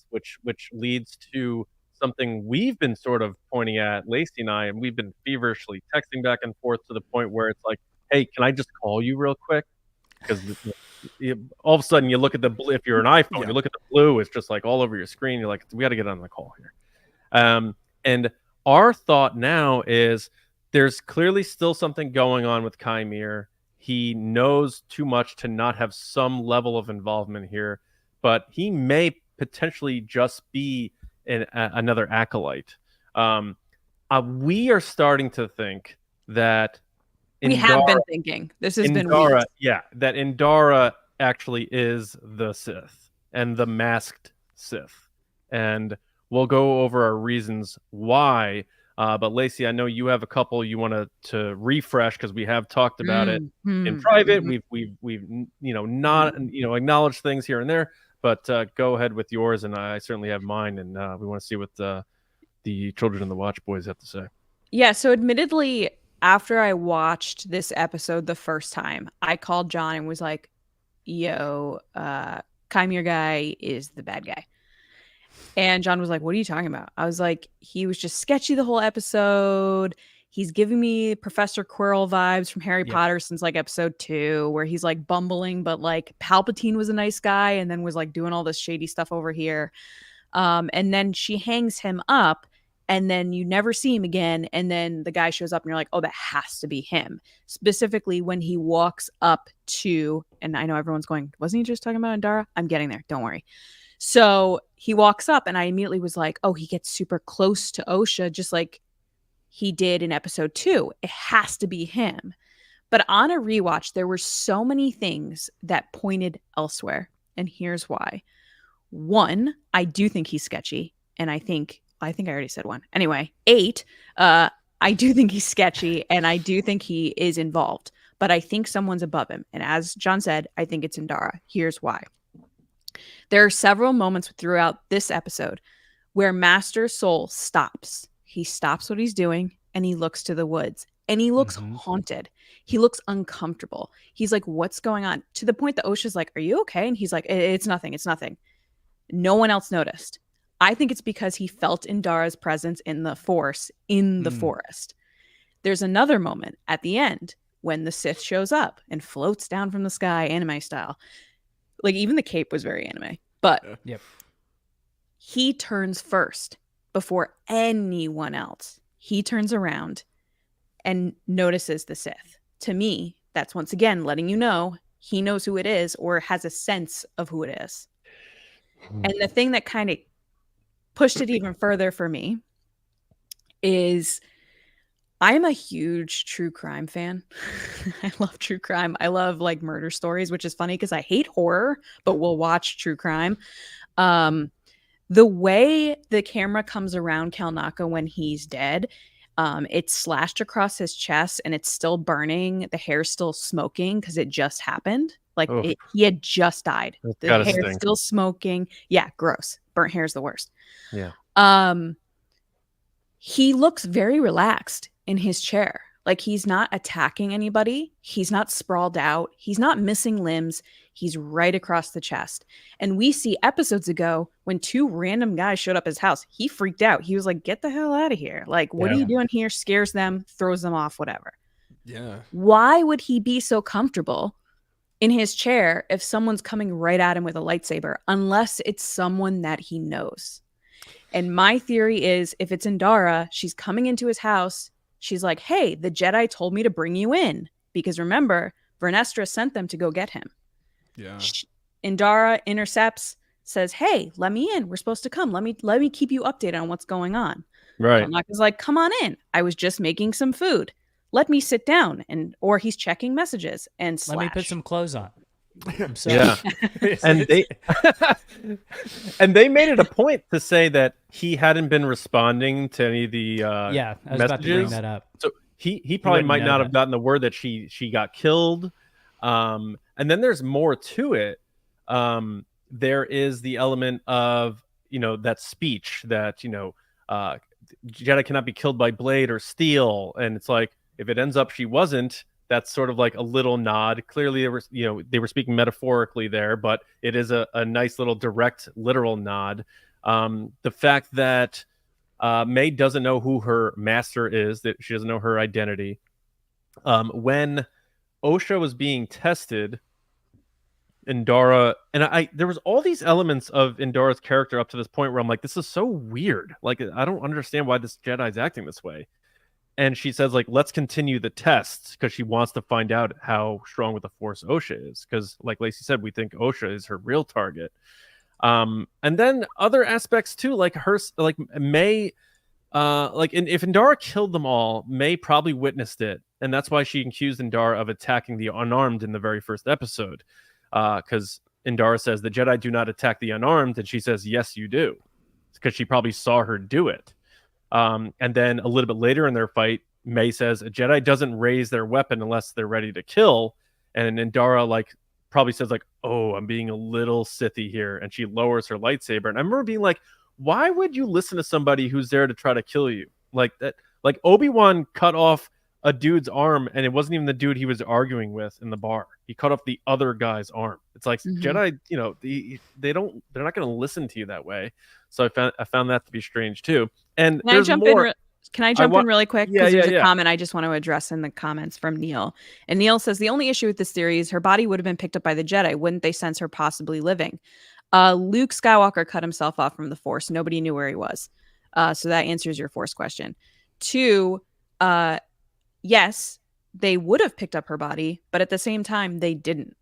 which leads to something we've been sort of pointing at, Lacey and I, and we've been feverishly texting back and forth to the point where it's like, hey, can I just call you real quick? Because all of a sudden you look at if you're an iPhone, you look at the blue, it's just like all over your screen. You're like, we got to get on the call here. And our thought now is there's clearly still something going on with Kymir. He knows too much to not have some level of involvement here, but he may potentially just be another acolyte. We are starting to think that we have been thinking this has been weeks. That Indara actually is the Sith and the masked Sith, and we'll go over our reasons why. But Lacey, I know you have a couple you want to refresh because we have talked about it in private. We've not acknowledged things here and there, but go ahead with yours, and I certainly have mine, and we want to see what the Children of the Watch boys have to say. Yeah. So admittedly, after I watched this episode the first time, I called John and was like, yo, Kymir guy is the bad guy. And John was like, what are you talking about? I was like, he was just sketchy the whole episode. He's giving me Professor Quirrell vibes from Harry Potter since like episode 2, where he's like bumbling, but like Palpatine was a nice guy and then was like doing all this shady stuff over here. And then she hangs him up. And then you never see him again. And then the guy shows up and you're like, oh, that has to be him. Specifically when he walks up to, and I know everyone's going, wasn't he just talking about Indara? I'm getting there. Don't worry. So he walks up and I immediately was like, oh, he gets super close to Osha, just like he did in episode 2. It has to be him. But on a rewatch, there were so many things that pointed elsewhere. And here's why. 1, I do think he's sketchy. And I think I already said 1. Anyway, 8, I do think he's sketchy and I do think he is involved. But I think someone's above him. And as John said, I think it's Indara. Here's why. There are several moments throughout this episode where Master Soul stops. He stops what he's doing and he looks to the woods and he looks haunted. He looks uncomfortable. He's like, what's going on? To the point that Osha's like, are you okay? And he's like, it's nothing. It's nothing. No one else noticed. I think it's because he felt Indara's presence in the force in the forest. There's another moment at the end when the Sith shows up and floats down from the sky, anime style. Like, even the cape was very anime. But he turns first before anyone else. He turns around and notices the Sith. To me, that's once again letting you know he knows who it is or has a sense of who it is. And the thing that kind of pushed it even further for me is I'm a huge true crime fan. I love true crime. I love like murder stories, which is funny because I hate horror, but we'll watch true crime. The way the camera comes around Kalnaka when he's dead, it's slashed across his chest and it's still burning. The hair's still smoking because it just happened. Like he had just died. The hair's still smoking. Yeah, gross. Burnt hair is the worst. Yeah. He looks very relaxed in his chair. Like he's not attacking anybody. He's not sprawled out. He's not missing limbs. He's right across the chest. And we see episodes ago when 2 random guys showed up at his house, he freaked out. He was like, get the hell out of here. Like, what are you doing here? Scares them, throws them off, whatever. Yeah. Why would he be so comfortable in his chair if someone's coming right at him with a lightsaber, unless it's someone that he knows? And my theory is if it's Indara, she's coming into his house. She's like, hey, the Jedi told me to bring you in. Because remember, Vernestra sent them to go get him. Yeah. Indara intercepts, says, hey, let me in. We're supposed to come. Let me keep you updated on what's going on. Right. Kalnaka's like, come on in. I was just making some food. Let me sit down. Or he's checking messages and let me put some clothes on. I'm sorry. Yeah. and they made it a point to say that he hadn't been responding to any of the I was messages. about to bring that up. So he probably might not have gotten the word that she got killed. And then there's more to it. There is the element of, that speech that, Jedi cannot be killed by blade or steel. And it's like, if it ends up she wasn't, that's sort of like a little nod. Clearly, they were speaking metaphorically there, but it is a nice little direct, literal nod. The fact that May doesn't know who her master is, that she doesn't know her identity. When Osha was being tested, Indara, and there was all these elements of Indara's character up to this point where I'm like, this is so weird. Like, I don't understand why this Jedi's acting this way. And she says, like, let's continue the tests because she wants to find out how strong with the Force Osha is. Because, like Lacey said, we think Osha is her real target. And then other aspects too, like May, and if Indara killed them all, May probably witnessed it, and that's why she accused Indara of attacking the unarmed in the very first episode. Because Indara says the Jedi do not attack the unarmed, and she says, yes, you do, because she probably saw her do it. And then a little bit later in their fight, May says a Jedi doesn't raise their weapon unless they're ready to kill. And Indara probably says oh, I'm being a little Sithy here. And she lowers her lightsaber. And I remember being like, why would you listen to somebody who's there to try to kill you? Like that, like Obi-Wan cut off a dude's arm and it wasn't even the dude he was arguing with in the bar. He cut off the other guy's arm. It's like Jedi, they're not going to listen to you that way. So I found that to be strange too. And can I jump in really quick? Because there's a comment I just want to address in the comments from Neil. And Neil says the only issue with this theory is her body would have been picked up by the Jedi. Wouldn't they sense her possibly living? Luke Skywalker cut himself off from the Force. Nobody knew where he was. So that answers your Force question. 2, yes, they would have picked up her body, but at the same time, they didn't.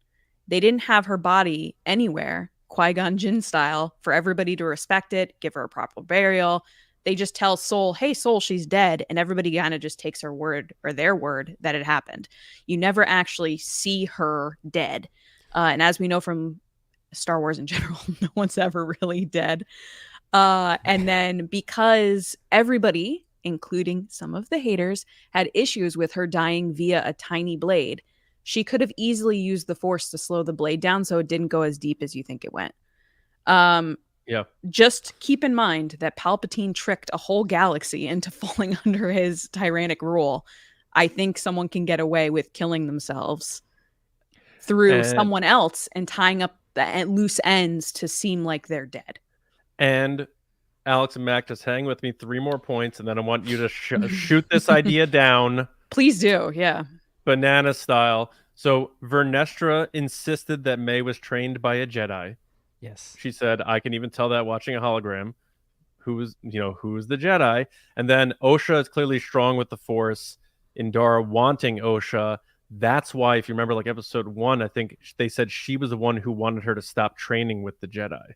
They didn't have her body anywhere Qui-Gon Jinn style, for everybody to respect it, give her a proper burial. They just tell Soul, hey, Soul, she's dead. And everybody kind of just takes her word or their word that it happened. You never actually see her dead. And as we know from Star Wars in general, no one's ever really dead. And then because everybody, including some of the haters, had issues with her dying via a tiny blade, she could have easily used the Force to slow the blade down so it didn't go as deep as you think it went. Yeah. Just keep in mind that Palpatine tricked a whole galaxy into falling under his tyrannic rule. I think someone can get away with killing themselves through someone else and tying up the loose ends to seem like they're dead. And Alex and Mac, just hang with me 3 more points, and then I want you to shoot this idea down. Please do, yeah. Banana style. So Vernestra insisted that May was trained by a Jedi. Yes. She said, I can even tell that watching a hologram. Who's the Jedi? And then Osha is clearly strong with the Force. Indara wanting Osha. That's why, if you remember, like episode 1, I think they said she was the one who wanted her to stop training with the Jedi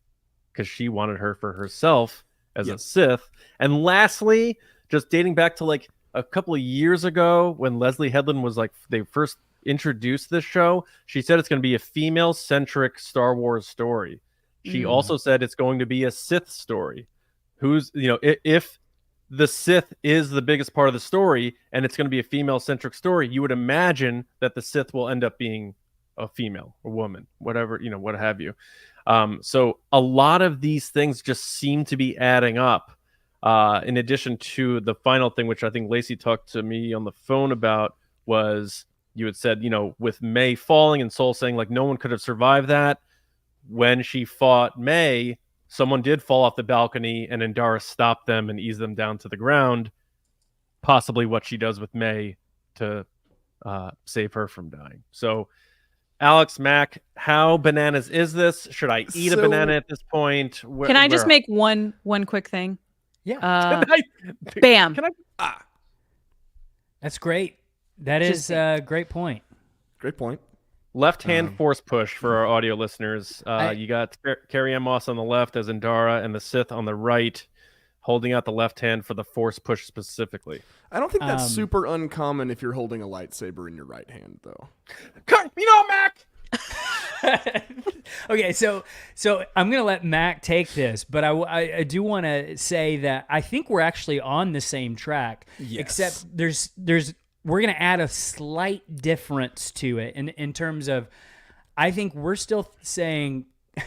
because she wanted her for herself as a Sith. And lastly, just dating back to like a couple of years ago when Leslie Headland was like, they first introduced this show, she said it's going to be a female-centric Star Wars story. She also said it's going to be a Sith story. If the Sith is the biggest part of the story and it's going to be a female-centric story, you would imagine that the Sith will end up being a female, a woman, whatever, what have you. So a lot of these things just seem to be adding up. In addition to the final thing, which I think Lacey talked to me on the phone about, was you had said, with May falling and Soul saying like no one could have survived that. When she fought May, someone did fall off the balcony and Indara stopped them and eased them down to the ground. Possibly what she does with May to save her from dying. So, Alex, Mac, how bananas is this? Should I eat a banana at this point? Can I just make one quick thing? Yeah. Bam. That's great. That is a great point. Great point. Left hand Force push for our audio listeners. You got Carrie Ann Moss on the left as Indara and the Sith on the right, holding out the left hand for the Force push specifically. I don't think that's super uncommon if you're holding a lightsaber in your right hand, though. Mac! Okay, so I'm gonna let Mac take this, but I do want to say that I think we're actually on the same track. Yes. Except we're gonna add a slight difference to it in terms of, I think we're still saying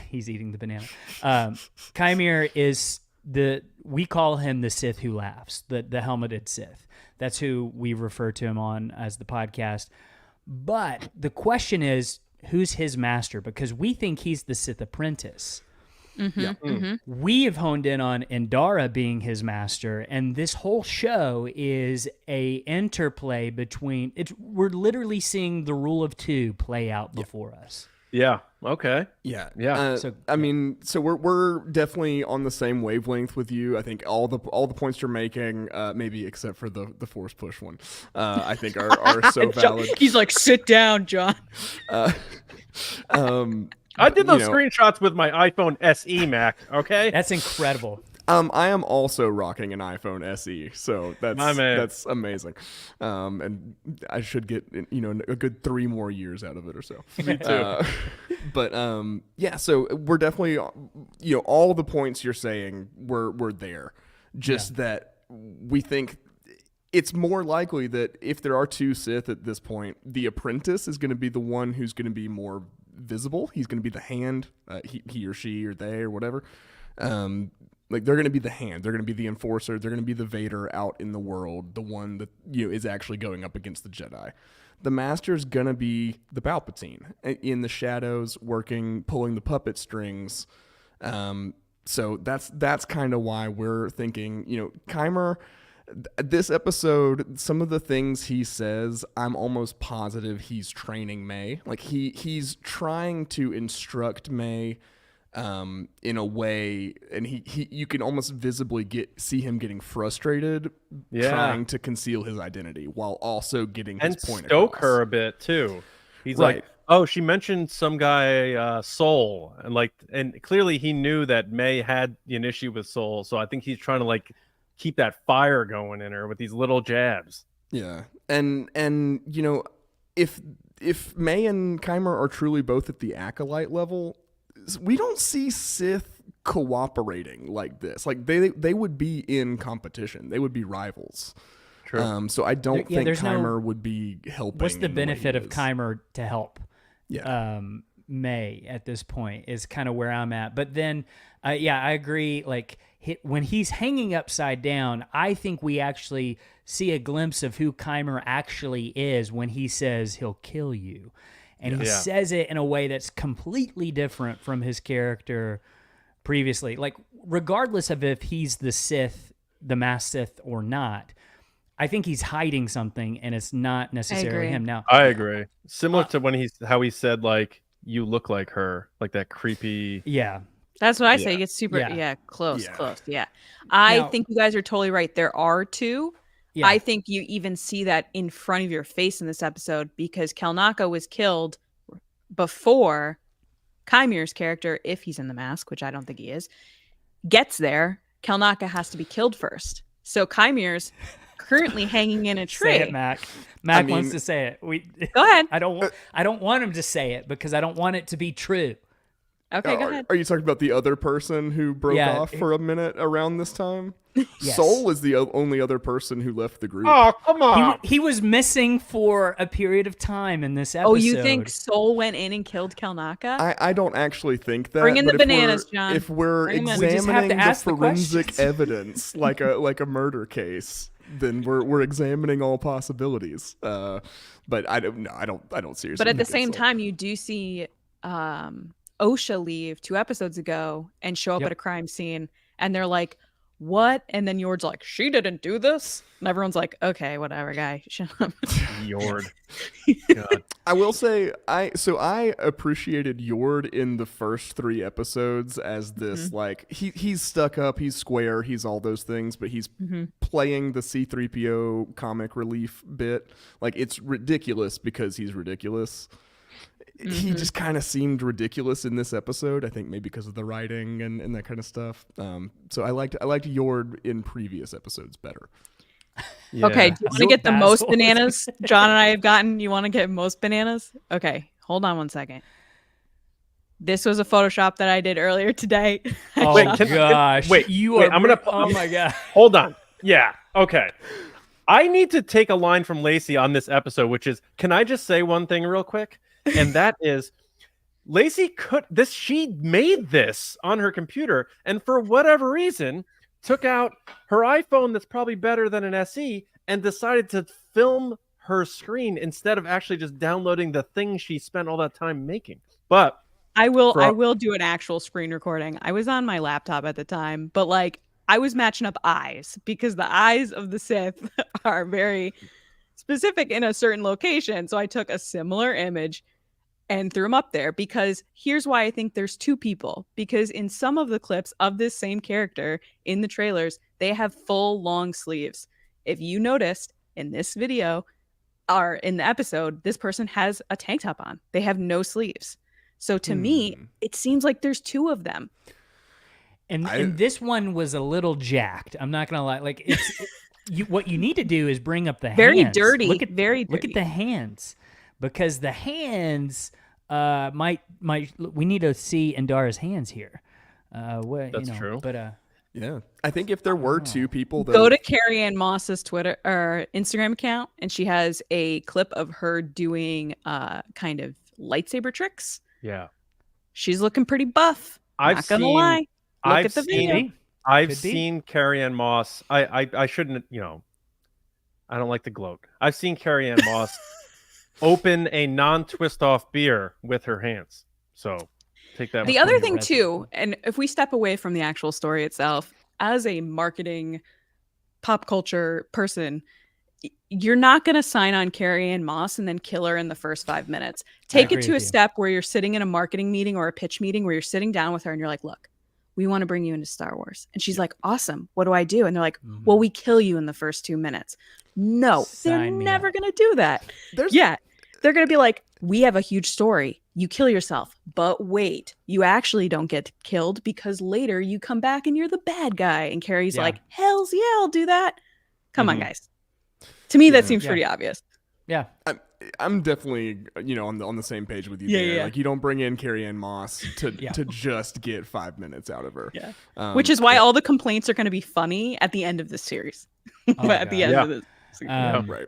he's eating the banana. Chimere is we call him the Sith who laughs, the helmeted Sith. That's who we refer to him on as the podcast. But the question is, who's his master? Because we think he's the Sith apprentice. We have honed in on Indara being his master, and this whole show is a interplay between we're literally seeing the rule of 2 play out before us. Yeah. Okay. Yeah. Yeah. So we're definitely on the same wavelength with you. I think all the points you're making, maybe except for the Force push one, I think are so valid. He's like, sit down, John. I did those screenshots with my iPhone SE, Mac. Okay, that's incredible. I am also rocking an iPhone SE, so that's amazing. And I should get a good 3 more years out of it or so. Me too. But so we're definitely all the points you're saying we're there. Just that we think it's more likely that if there are 2 Sith at this point, the apprentice is going to be the one who's going to be more visible. He's going to be the hand, he or she or they or whatever. Like they're going to be the hand, they're going to be the enforcer, they're going to be the Vader out in the world, the one that is actually going up against the Jedi. The master's going to be the Palpatine in the shadows, pulling the puppet strings. So that's kind of why we're thinking, Chimere. This episode, some of the things he says, I'm almost positive he's training May. Like he's trying to instruct May in a way, and he you can almost visibly see him getting frustrated, trying to conceal his identity while also getting his point across. And stoke her a bit too. He's like, Oh, she mentioned some guy, Soul, and clearly he knew that May had an issue with Soul, so I think he's trying to like keep that fire going in her with these little jabs. Yeah, and you know, if May and Keimer are truly both at the Acolyte level, we don't see Sith cooperating like this. Like they would be in competition. They would be rivals. True. So I don't think there's Keimer would be helping. What's the in way benefit he of is. Keimer to help? Yeah. May at this point is kind of where I'm at. But then, yeah, I agree. Like when he's hanging upside down, I think we actually see a glimpse of who Keimer actually is when he says he'll kill you. And he says it in a way that's completely different from his character previously. Like, regardless of if he's the Sith, the Masked Sith or not, I think he's hiding something, and it's not necessarily him. Now, I agree. Similar to when how he said like, "You look like her," like that creepy. Yeah, That's what I say. He gets super, close. Yeah. I think you guys are totally right. There are two. Yeah. I think you even see that in front of your face in this episode because Kelnaka was killed before Kymir's character, if he's in the mask, which I don't think he is, gets there. Kelnaka has to be killed first. So Kymir's currently hanging in a tree. Say it, Mac. Mac wants to say it. Go ahead. I don't want him to say it because I don't want it to be true. Okay, go ahead. Are you talking about the other person who broke off for a minute around this time? Yes. Soul is the only other person who left the group. Oh, come on. He was missing for a period of time in this episode. Oh, you think Soul went in and killed Kelnaka? I don't actually think that. Bring in the bananas, John. If we're examining the forensic evidence like a murder case, then we're examining all possibilities. But I don't seriously. But at the same time, you do see Osha leave 2 episodes ago and show up at a crime scene, and they're like, "What?" And then Yord's like, "She didn't do this," and everyone's like, "Okay, whatever, guy." Shut up. Yord. God. I will say, I appreciated Yord in the first 3 episodes as this like he's stuck up, he's square, he's all those things, but he's playing the C-3PO comic relief bit. Like, it's ridiculous because he's ridiculous. He just kind of seemed ridiculous in this episode. I think maybe because of the writing and that kind of stuff. So I liked Yord in previous episodes better. Yeah. Okay, do you want to get the most bananas John and I have gotten? You want to get most bananas? Okay, hold on one second. This was a Photoshop that I did earlier today. Oh gosh! Wait, I'm gonna. Oh my god! Hold on. Yeah. Okay. I need to take a line from Lacey on this episode, which is, can I just say one thing real quick? And that is, Lacey she made this on her computer, and for whatever reason, took out her iPhone that's probably better than an SE and decided to film her screen instead of actually just downloading the thing she spent all that time making. But I will do an actual screen recording. I was on my laptop at the time, but like I was matching up eyes because the eyes of the Sith are very specific in a certain location. So I took a similar image and threw them up there because here's why I think there's 2 people. Because in some of the clips of this same character in the trailers, they have full long sleeves. If you noticed in this video or in the episode, this person has a tank top on. They have no sleeves. So to me, it seems like there's 2 of them. And this one was a little jacked. I'm not gonna lie. Like what you need to do is bring up the very hands. Dirty. Look at dirty. the hands. Because the hands might we need to see Indara's hands here. That's true. But yeah, I think if there were 2 people, go to Carrie Ann Moss's Twitter or Instagram account, and she has a clip of her doing kind of lightsaber tricks. Yeah, she's looking pretty buff. Not gonna lie. Look at the video. I've seen Carrie Ann Moss. I shouldn't, I don't like to gloat. I've seen Carrie Ann Moss open a non-twist off beer with her hands. So take that. The other thing too, and if we step away from the actual story itself, as a marketing pop culture person, you're not going to sign on Carrie Ann Moss and then kill her in the first 5 minutes. Take it to a step where you're sitting in a marketing meeting or a pitch meeting where you're sitting down with her and you're like, look, we want to bring you into Star Wars. And she's like, awesome. What do I do? And they're like, well, we kill you in the first 2 minutes. No, they're never going to do that. they're going to be like, we have a huge story. You kill yourself. But wait, you actually don't get killed because later you come back and you're the bad guy. And Carrie's like, hells yeah, I'll do that. Come on, guys. To me, that seems pretty obvious. Yeah. I'm definitely, on the same page with you there. Yeah. Like, you don't bring in Carrie Ann Moss to just get 5 minutes out of her. Yeah. Which is why all the complaints are going to be funny at the end of the series. At the end of this. Right.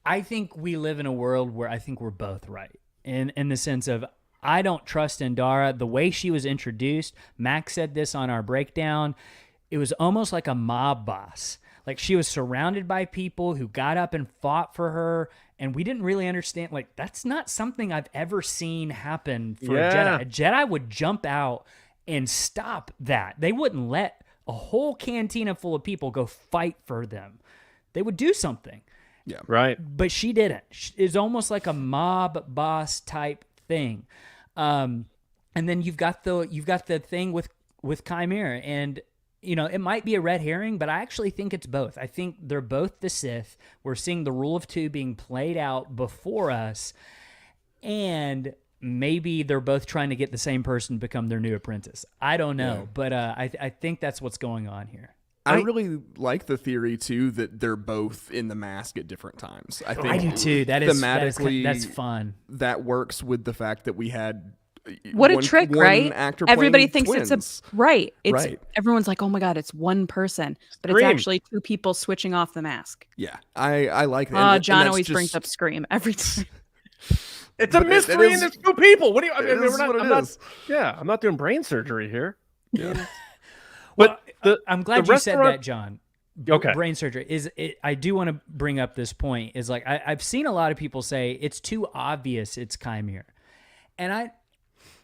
I think we live in a world where I think we're both right. In the sense of, I don't trust Indara. The way she was introduced, Max said this on our breakdown, it was almost like a mob boss. Like, she was surrounded by people who got up and fought for her, and we didn't really understand. Like, that's not something I've ever seen happen for a Jedi. A Jedi would jump out and stop that. They wouldn't let a whole cantina full of people go fight for them. They would do something. Yeah. Right. But she didn't. It's almost like a mob boss type thing. And then you've got the thing with Chimera, and it might be a red herring, but I actually think it's both. I think they're both the Sith. We're seeing the rule of two being played out before us, and maybe they're both trying to get the same person to become their new apprentice. I don't know, but I think that's what's going on here. I really like the theory too that they're both in the mask at different times. I think I do too. thematically that's fun. That works with the fact that we had a trick, right? Actor Everybody thinks twins. it's everyone's like, oh my god, it's one person, but it's actually two people switching off the mask. Yeah, I like that. John always brings up Scream every time. It's a mystery and there's two people. What do you? I'm not doing brain surgery here. Yeah. But I'm glad you said that, John. Okay. Brain surgery I do want to bring up this point. Is like I've seen a lot of people say it's too obvious it's Chimera, and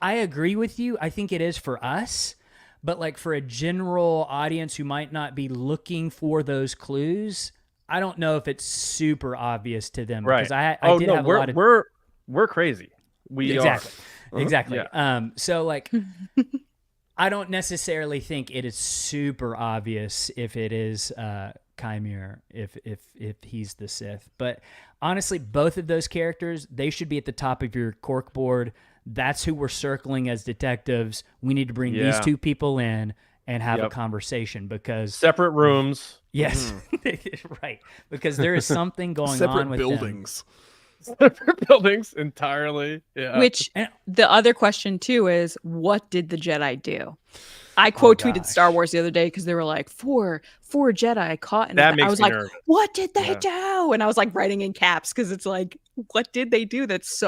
I agree with you. I think it is for us, but like for a general audience who might not be looking for those clues, I don't know if it's super obvious to them. Right. Because we're crazy. We exactly. are. Exactly. Yeah. So like. I don't necessarily think it is super obvious if it is Chimera, if he's the Sith. But honestly, both of those characters, they should be at the top of your corkboard. That's who we're circling as detectives. We need to bring these two people in and have a conversation because separate rooms. Yes, right. Because there is something going on with buildings. Separate buildings entirely. Yeah. Which the other question too is, what did the Jedi do? I quote tweeted Star Wars the other day because they were like four Jedi caught, and I was like, what did they do? And I was like writing in caps because it's like, what did they do? It's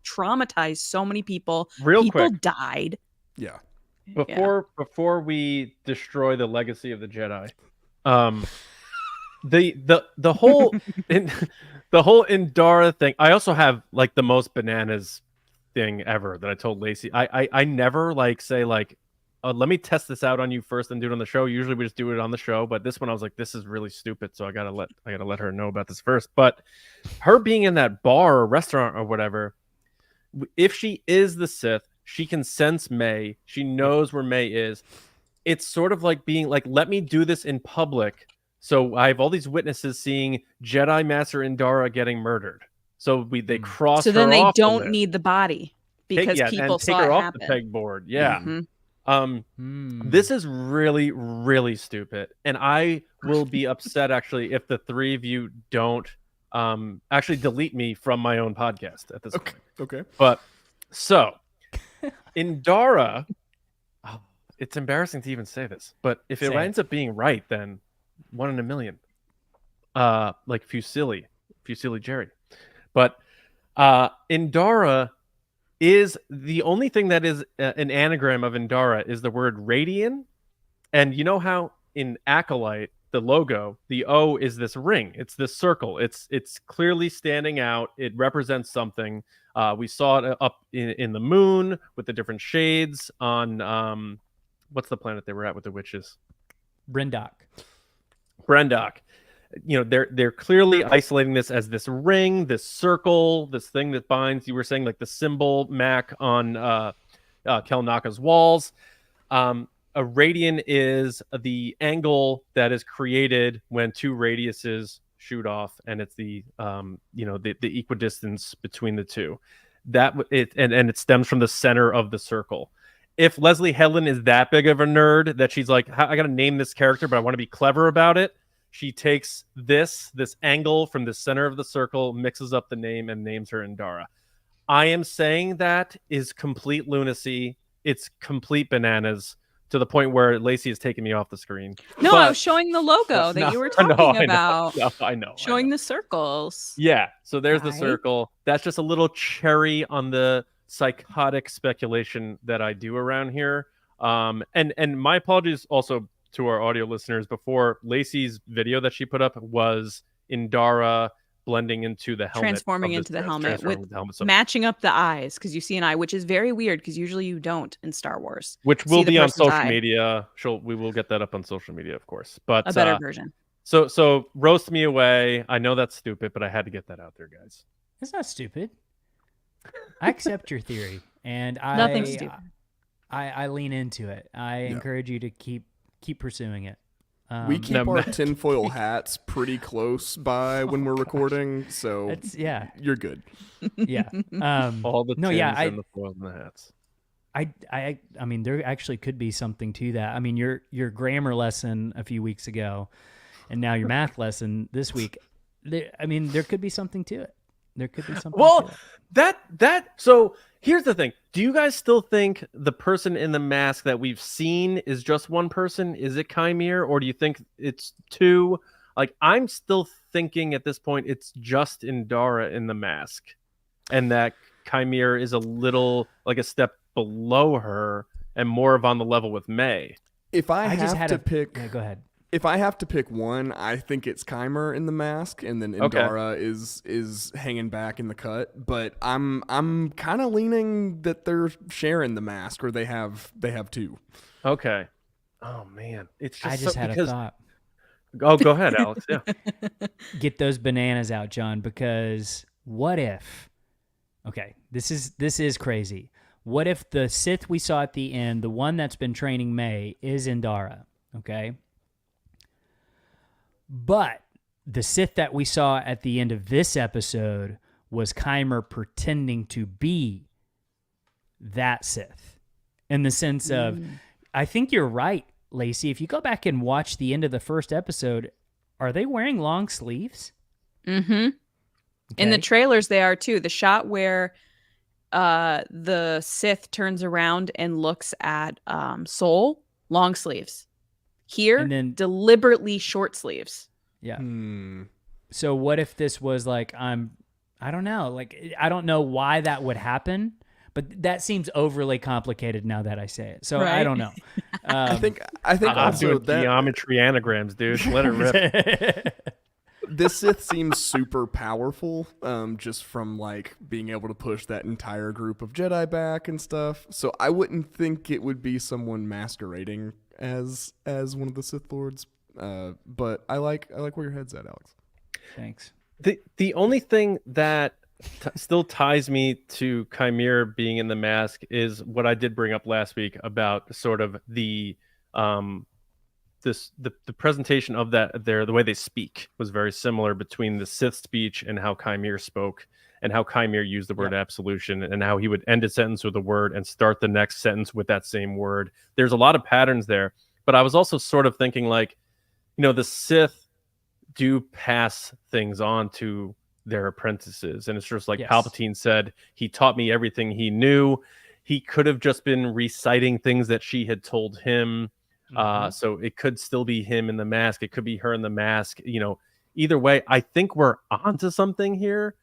traumatized so many people. People quick. Died. Yeah. Before we destroy the legacy of the Jedi, the whole the whole Indara thing. I also have like the most bananas thing ever that I told Lacey. I never say let me test this out on you first and do it on the show. Usually we just do it on the show, but this one I was like, this is really stupid, so I gotta let her know about this first. But her being in that bar or restaurant or whatever, if she is the Sith, she can sense May. She knows where May is. It's sort of like being like, let me do this in public. So I have all these witnesses seeing Jedi Master Indara getting murdered. So they cross. So then they don't need the body because people take saw her it off happen. the pegboard. Yeah. This is really, really stupid, and I will be upset actually if the three of you don't actually delete me from my own podcast at this point. Okay. But so Indara, it's embarrassing to even say this, but if it ends up being right, then 1 in a million, like Fusili Jerry. But Indara is the only thing that is an anagram of Indara is the word Radian. And you know how in Acolyte, the logo, the O is this ring. It's this circle. It's clearly standing out. It represents something. We saw it up in the moon with the different shades on what's the planet they were at with the witches? Brendok. You know, they're clearly isolating this as this ring, this circle, this thing that binds. You were saying like the symbol Mac on Kelnaka's walls. A radian is the angle that is created when two radiuses shoot off, and it's the the equidistance between the two. And it stems from the center of the circle. If Leslie Headland is that big of a nerd that she's like, I got to name this character, but I want to be clever about it, she takes this angle from the center of the circle, mixes up the name, and names her Indara. I am saying that is complete lunacy. It's complete bananas to the point where Lacey is taking me off the screen. No, I was showing the logo that you were talking about. I know. Showing the circles. Yeah, so there's the circle. That's just a little cherry on the psychotic speculation that I do around here. And my apologies also to our audio listeners. Before, Lacey's video that she put up was Indara blending into the helmet, transforming into the helmet, matching up the eyes, because you see an eye, which is very weird because usually you don't in Star Wars. Which will be on social media. We will get that up on social media, of course, but a better version. So roast me away. I know that's stupid, but I had to get that out there, guys. It's not stupid. I accept your theory, and nothing's stupid. I lean into it. I encourage you to keep pursuing it. We keep our tinfoil hats pretty close by when we're recording, so you're good. Yeah. All the tins and the foil and the hats. I mean, there actually could be something to that. I mean, your grammar lesson a few weeks ago, and now your math lesson this week. There could be something to it. There could be something. Well, to it. So here's the thing. Do you guys still think the person in the mask that we've seen is just one person? Is it Chimere, or do you think it's two? Like, I'm still thinking at this point it's just Indara in the mask, and that Chimere is a little like a step below her and more of on the level with May. If I have to pick, go ahead. If I have to pick one, I think it's Chimere in the mask, and then Indara is hanging back in the cut. But I'm kind of leaning that they're sharing the mask, or they have two. Okay. Oh man, it's just I just had a thought. Oh, go ahead, Alex. Yeah. Get those bananas out, John, because what if? Okay, this is crazy. What if the Sith we saw at the end, the one that's been training May, is Indara? Okay. But the Sith that we saw at the end of this episode was Chimere pretending to be that Sith. In the sense of, I think you're right, Lacey. If you go back and watch the end of the first episode, are they wearing long sleeves? Mm-hmm. Okay. In the trailers, they are too. The shot where the Sith turns around and looks at Soul, long sleeves. Here, and then deliberately short sleeves. Yeah. So what if this was like, I don't know. Like, I don't know why that would happen, but that seems overly complicated now that I say it. So I don't know. I think I'm also doing geometry anagrams, dude. Let it rip. This Sith seems super powerful, just from like being able to push that entire group of Jedi back and stuff. So I wouldn't think it would be someone masquerading as one of the Sith Lords. But I like where your head's at, Alex. Thanks. The only thing that still ties me to Chimere being in the mask is what I did bring up last week about sort of the presentation of that there, the way they speak was very similar between the Sith speech and how Chimere spoke, and how Chimere used the word absolution, and how he would end a sentence with a word and start the next sentence with that same word. There's a lot of patterns there, but I was also sort of thinking like, the Sith do pass things on to their apprentices, and it's just like Palpatine said, he taught me everything he knew. He could have just been reciting things that she had told him. So it could still be him in the mask. It could be her in the mask. Either way, I think we're onto something here.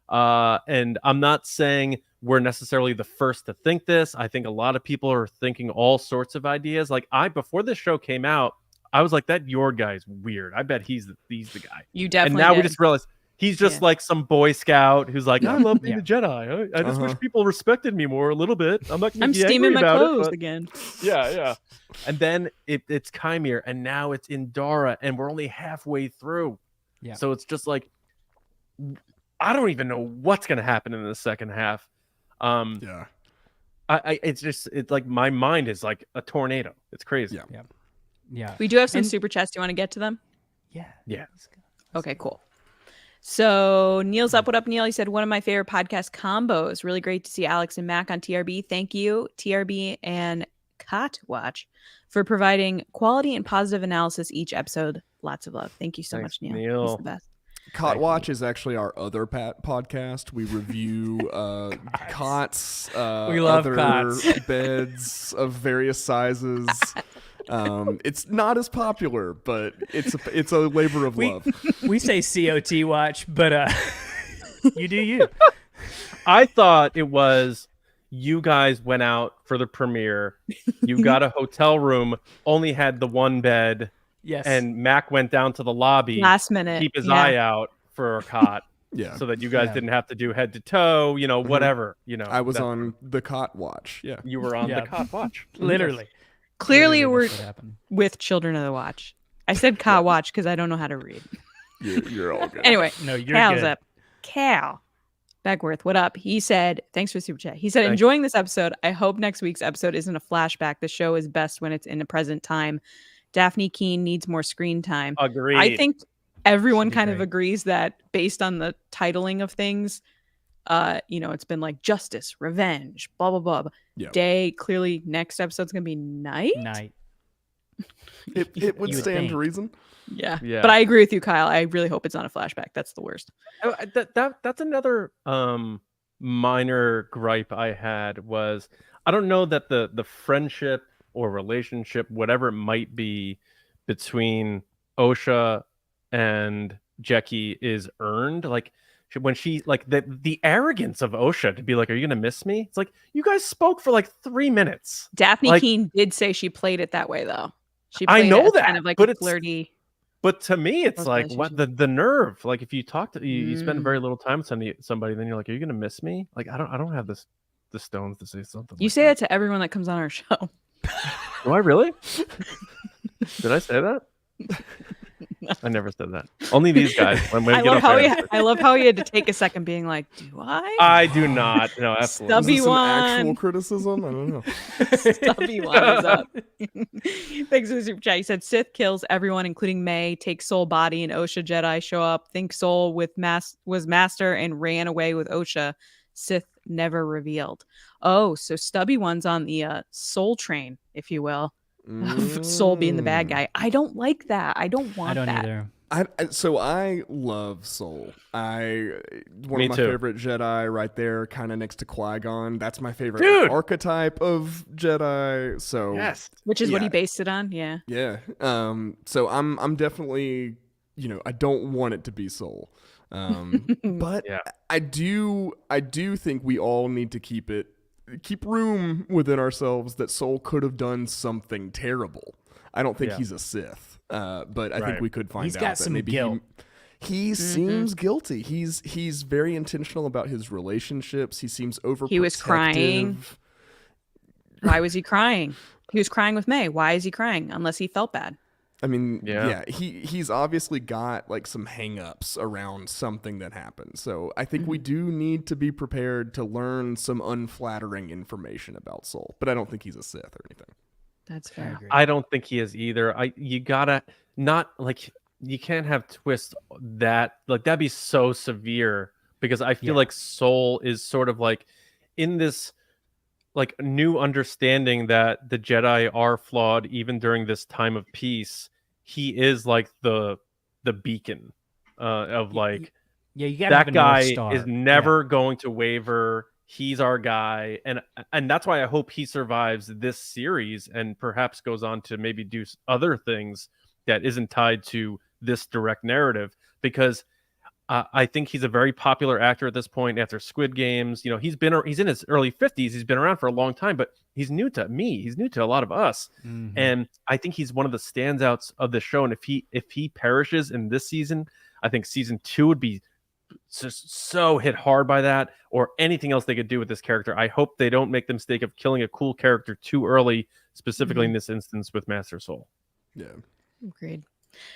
And I'm not saying we're necessarily the first to think this. I think a lot of people are thinking all sorts of ideas. Like before this show came out, I was like, that Yord guy is weird. I bet he's the guy. You definitely. And now we just realized he's just like some Boy Scout who's like, I love being a Jedi. I just wish people respected me more a little bit. I'm steaming my clothes it, again. Yeah. And then it's Chimere, and now it's Indara, and we're only halfway through. Yeah. So it's just like, I don't even know what's gonna happen in the second half. It's like my mind is like a tornado. It's crazy. Yeah. We do have some super chats. Do you want to get to them? Yeah. Yeah. Okay, cool. So Neil's up. What up, Neil? He said, one of my favorite podcast combos. Really great to see Alex and Mac on TRB. Thank you, TRB and Cot Watch, for providing quality and positive analysis each episode. Lots of love. Thank you so Thanks, much, Neil. Neil. He's the best. Cot Watch is actually our other podcast. We review cots, We love other cots. beds of various sizes. It's not as popular, but it's a labor of love. We say COT watch, but you do you. I thought it was you guys went out for the premiere. You got a hotel room, only had the one bed. Yes. And Mac went down to the lobby, Last minute. keep his eye out for a cot. Yeah. So that you guys didn't have to do head to toe, whatever, I was on the Cot Watch. Yeah. You were on the Cot Watch. Literally. Clearly, we're That's what happened. with Children of the Watch. I said Cot Watch because I don't know how to read. You're all good. Anyway, No, you're Cal's good. up. Cal Beckworth, what up? He said, thanks for the super chat. He said, enjoying this episode. I hope next week's episode isn't a flashback. The show is best when it's in the present time. Daphne Keene needs more screen time. Agreed. I think everyone Should be kind of great. agrees that based on the titling of things, it's been like justice, revenge, blah, blah, blah. Yeah. Day, clearly next episode's going to be night. Night. It would You would stand think. to reason. Yeah. Yeah. But I agree with you, Kyle. I really hope it's not a flashback. That's the worst. That's another minor gripe I had was I don't know that the friendship or relationship, whatever it might be, between Osha and Jackie is earned. Like when she the arrogance of Osha to be like, "Are you gonna miss me?" It's like you guys spoke for like 3 minutes. Daphne Keene did say she played it that way, though. She I played know it as that, kind of like but a it's- flirty. But to me, it's Those like what the nerve. Like if you talk to you spend Mm. very little time with somebody, then you're like, "Are you gonna miss me?" Like I don't have the stones to say something. You like say that to everyone that comes on our show. Do I really? Did I say that? I never said that. Only these guys. When we I get love up how there. I love how he had to take a second, being like, "Do I?" I do not. No, absolutely. Is Stubby this an one. actual criticism? I don't know. Stubby one is up. Thanks for the super chat. He said Sith kills everyone, including May. Takes Soul body and Osha Jedi show up. Think Soul was master and ran away with Osha. Sith never revealed. Oh, so Stubby one's on the Soul train, if you will. Of Soul being the bad guy. I don't like that. I don't want I don't that. either. So I love Soul. One Me of my too. favorite Jedi, right there, kind of next to Qui-Gon. That's my favorite Dude! archetype of Jedi. So Yes. Which is what he Yeah. based it on. Yeah. yeah. So I'm definitely, I don't want it to be Soul. But Yeah. I do think we all need to keep room within ourselves that Soul could have done something terrible. I don't think Yeah. he's a Sith, but I think Right. we could find He's out got that some maybe guilt. he seems guilty. He's very intentional about his relationships. He seems overprotective. He was crying. Why was he crying? He was crying with May. Why is he crying? Unless he felt bad. I mean, Yeah. he's obviously got like some hang-ups around something that happened. So I think we do need to be prepared to learn some unflattering information about Soul. But I don't think he's a Sith or anything. That's I fair. agree. I don't think he is either. You gotta not like you can't have twists that like that'd be so severe because I feel Yeah. like Soul is sort of like in this like new understanding that the Jedi are flawed even during this time of peace. He is like the beacon of like Yeah, you gotta have that a North guy Star. is never going to waver. He's our guy, and that's why I hope he survives this series and perhaps goes on to maybe do other things that isn't tied to this direct narrative. Because I think he's a very popular actor at this point. After Squid Games, he's in his early 50s. He's been around for a long time, but he's new to me. He's new to a lot of us, Mhm. and I think he's one of the standouts of the show. And if he perishes in this season, I think season 2 would be just so hit hard by that, or anything else they could do with this character. I hope they don't make the mistake of killing a cool character too early, specifically in this instance with Master Soul. Yeah. Agreed.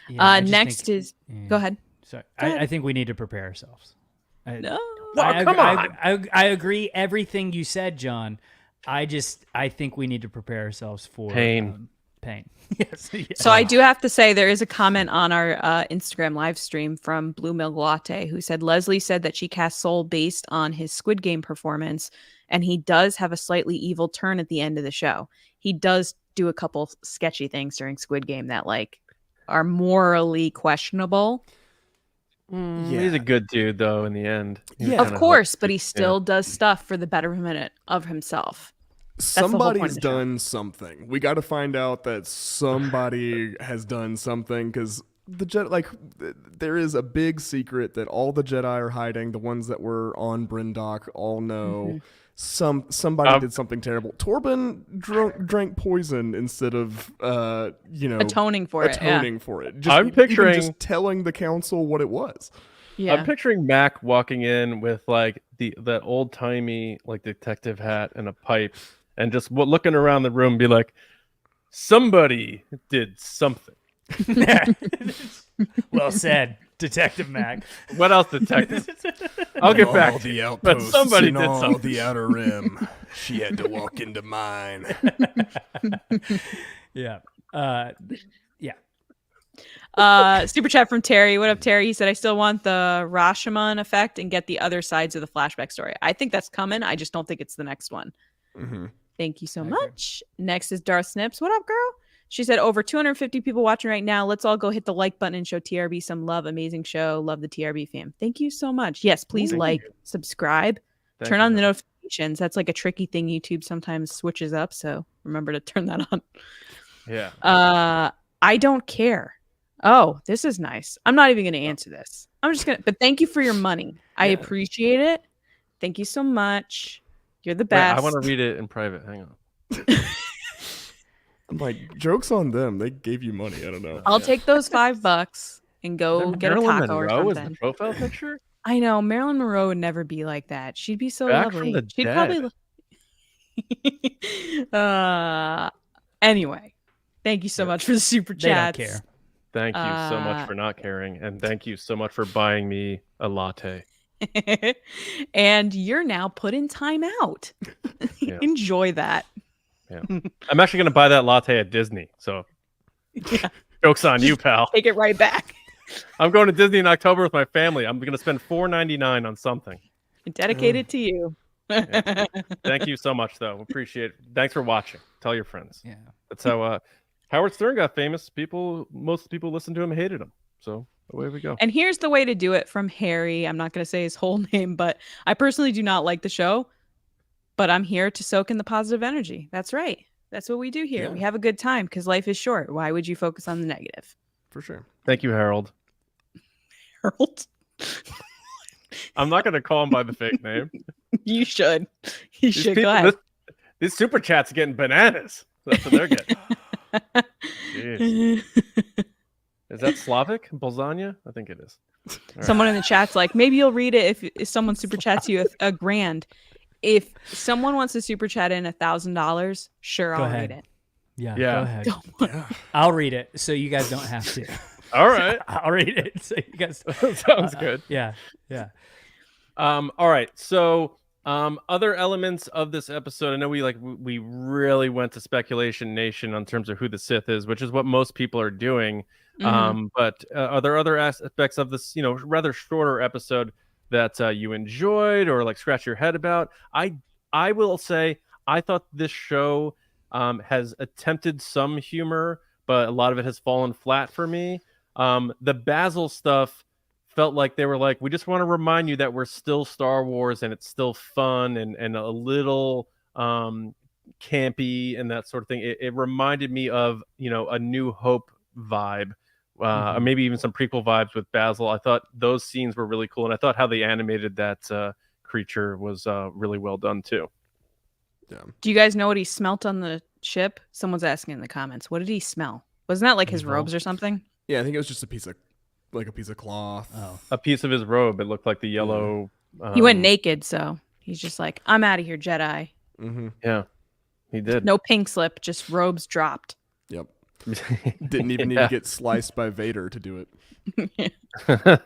Yeah, I just Next think- is yeah. go ahead. Sorry, Go ahead. I think we need to prepare ourselves. No. Well, come on. I agree everything you said, John. I think we need to prepare ourselves for Pain. pain. Yes. So I do have to say there is a comment on our Instagram live stream from Blue Milk Latte who said Leslie said that she cast Soul based on his Squid Game performance, and he does have a slightly evil turn at the end of the show. He does do a couple sketchy things during Squid Game that like are morally questionable. He's a good dude though in the end. Of course, but he still does stuff for the betterment of himself. Somebody's done something. We got to find out that somebody has done something, because the Jedi, like, there is a big secret that all the Jedi are hiding. The ones that were on Bryndock all know. Somebody did something terrible. Torben drank poison instead of atoning for it. I'm picturing just telling the council what it was. Yeah. I'm picturing Mac walking in with like that old timey like detective hat and a pipe, and just looking around the room, and be like, somebody did something. Well said, Detective Mac. What else, Detective? I'll get back to the you. outposts, But somebody in did all something. the Outer Rim. She had to walk into mine. Yeah. Super chat from Terry. What up, Terry? He said, I still want the Rashomon effect and get the other sides of the flashback story. I think that's coming. I just don't think it's the next one. Mm-hmm. Thank you so much. Next is Darth Snips. What up, girl? She said, over 250 people watching right now. Let's all go hit the like button and show TRB some love. Amazing show. Love the TRB fam. Thank you so much. Yes, please subscribe, turn on the notifications. That's like a tricky thing YouTube sometimes switches up. So remember to turn that on. Yeah. I don't care. Oh, this is nice. I'm not even going to answer this. I'm just going to, but thank you for your money. I appreciate it. Thank you so much. You're the best. Wait, I want to read it in private. Hang on. I'm like, joke's on them. They gave you money. I don't know. I'll take those $5 and go get Marilyn a taco Monroe or is something. the profile picture? I know. Marilyn Monroe would never be like that. She'd be so Back lovely. from the She'd dead. probably. Anyway, thank you so much for the super They don't chats. care. Thank you so much for not caring, and thank you so much for buying me a latte. And you're now put in timeout. Yeah. Enjoy that. Yeah. I'm actually going to buy that latte at Disney, so joke's on you, pal. Take it right back. I'm going to Disney in October with my family. I'm going to spend $4.99 on something. Dedicated to you. Yeah. Thank you so much, though. Appreciate it. Thanks for watching. Tell your friends. Yeah. That's how Howard Stern got famous. Most people listened to him, hated him. So away we go. And here's the way to do it from Harry. I'm not going to say his whole name, but I personally do not like the show, but I'm here to soak in the positive energy. That's right. That's what we do here. Yeah. We have a good time because life is short. Why would you focus on the negative? For sure. Thank you, Harold. Harold? I'm not going to call him by the fake name. You should. You These should. people- Go ahead. These super chats are getting bananas. That's what they're getting. Jeez. Is that Slavic? Bolzania? I think it is. All right. Someone in the chat's like, maybe you'll read it if someone super chats you a grand. If someone wants to super chat in $1,000, sure, Go I'll ahead. read it. Yeah. Yeah. Go ahead. Yeah. I'll read it so you guys don't have to. All right. I'll read it so you guys. Sounds good. Yeah. Yeah. All right. So other elements of this episode, I know we really went to speculation nation on terms of who the Sith is, which is what most people are doing. But are there other aspects of this, rather shorter episode that you enjoyed or like scratch your head about? I will say I thought this show has attempted some humor, but a lot of it has fallen flat for me. The Basil stuff felt like they were like, we just want to remind you that we're still Star Wars and it's still fun and a little campy and that sort of thing. It reminded me of, a New Hope vibe. Or maybe even some prequel vibes with Basil. I thought those scenes were really cool, and I thought how they animated that creature was really well done too. Yeah. Do you guys know what he smelt on the ship? Someone's asking in the comments. What did he smell? Wasn't that like his robes or something? Yeah, I think it was just a piece of cloth. Oh. A piece of his robe. It looked like the yellow. He went naked, so he's just like, I'm out of here, Jedi. Mm-hmm. Yeah, he did. No pink slip, just robes dropped. Yep. Didn't even need to get sliced by Vader to do it.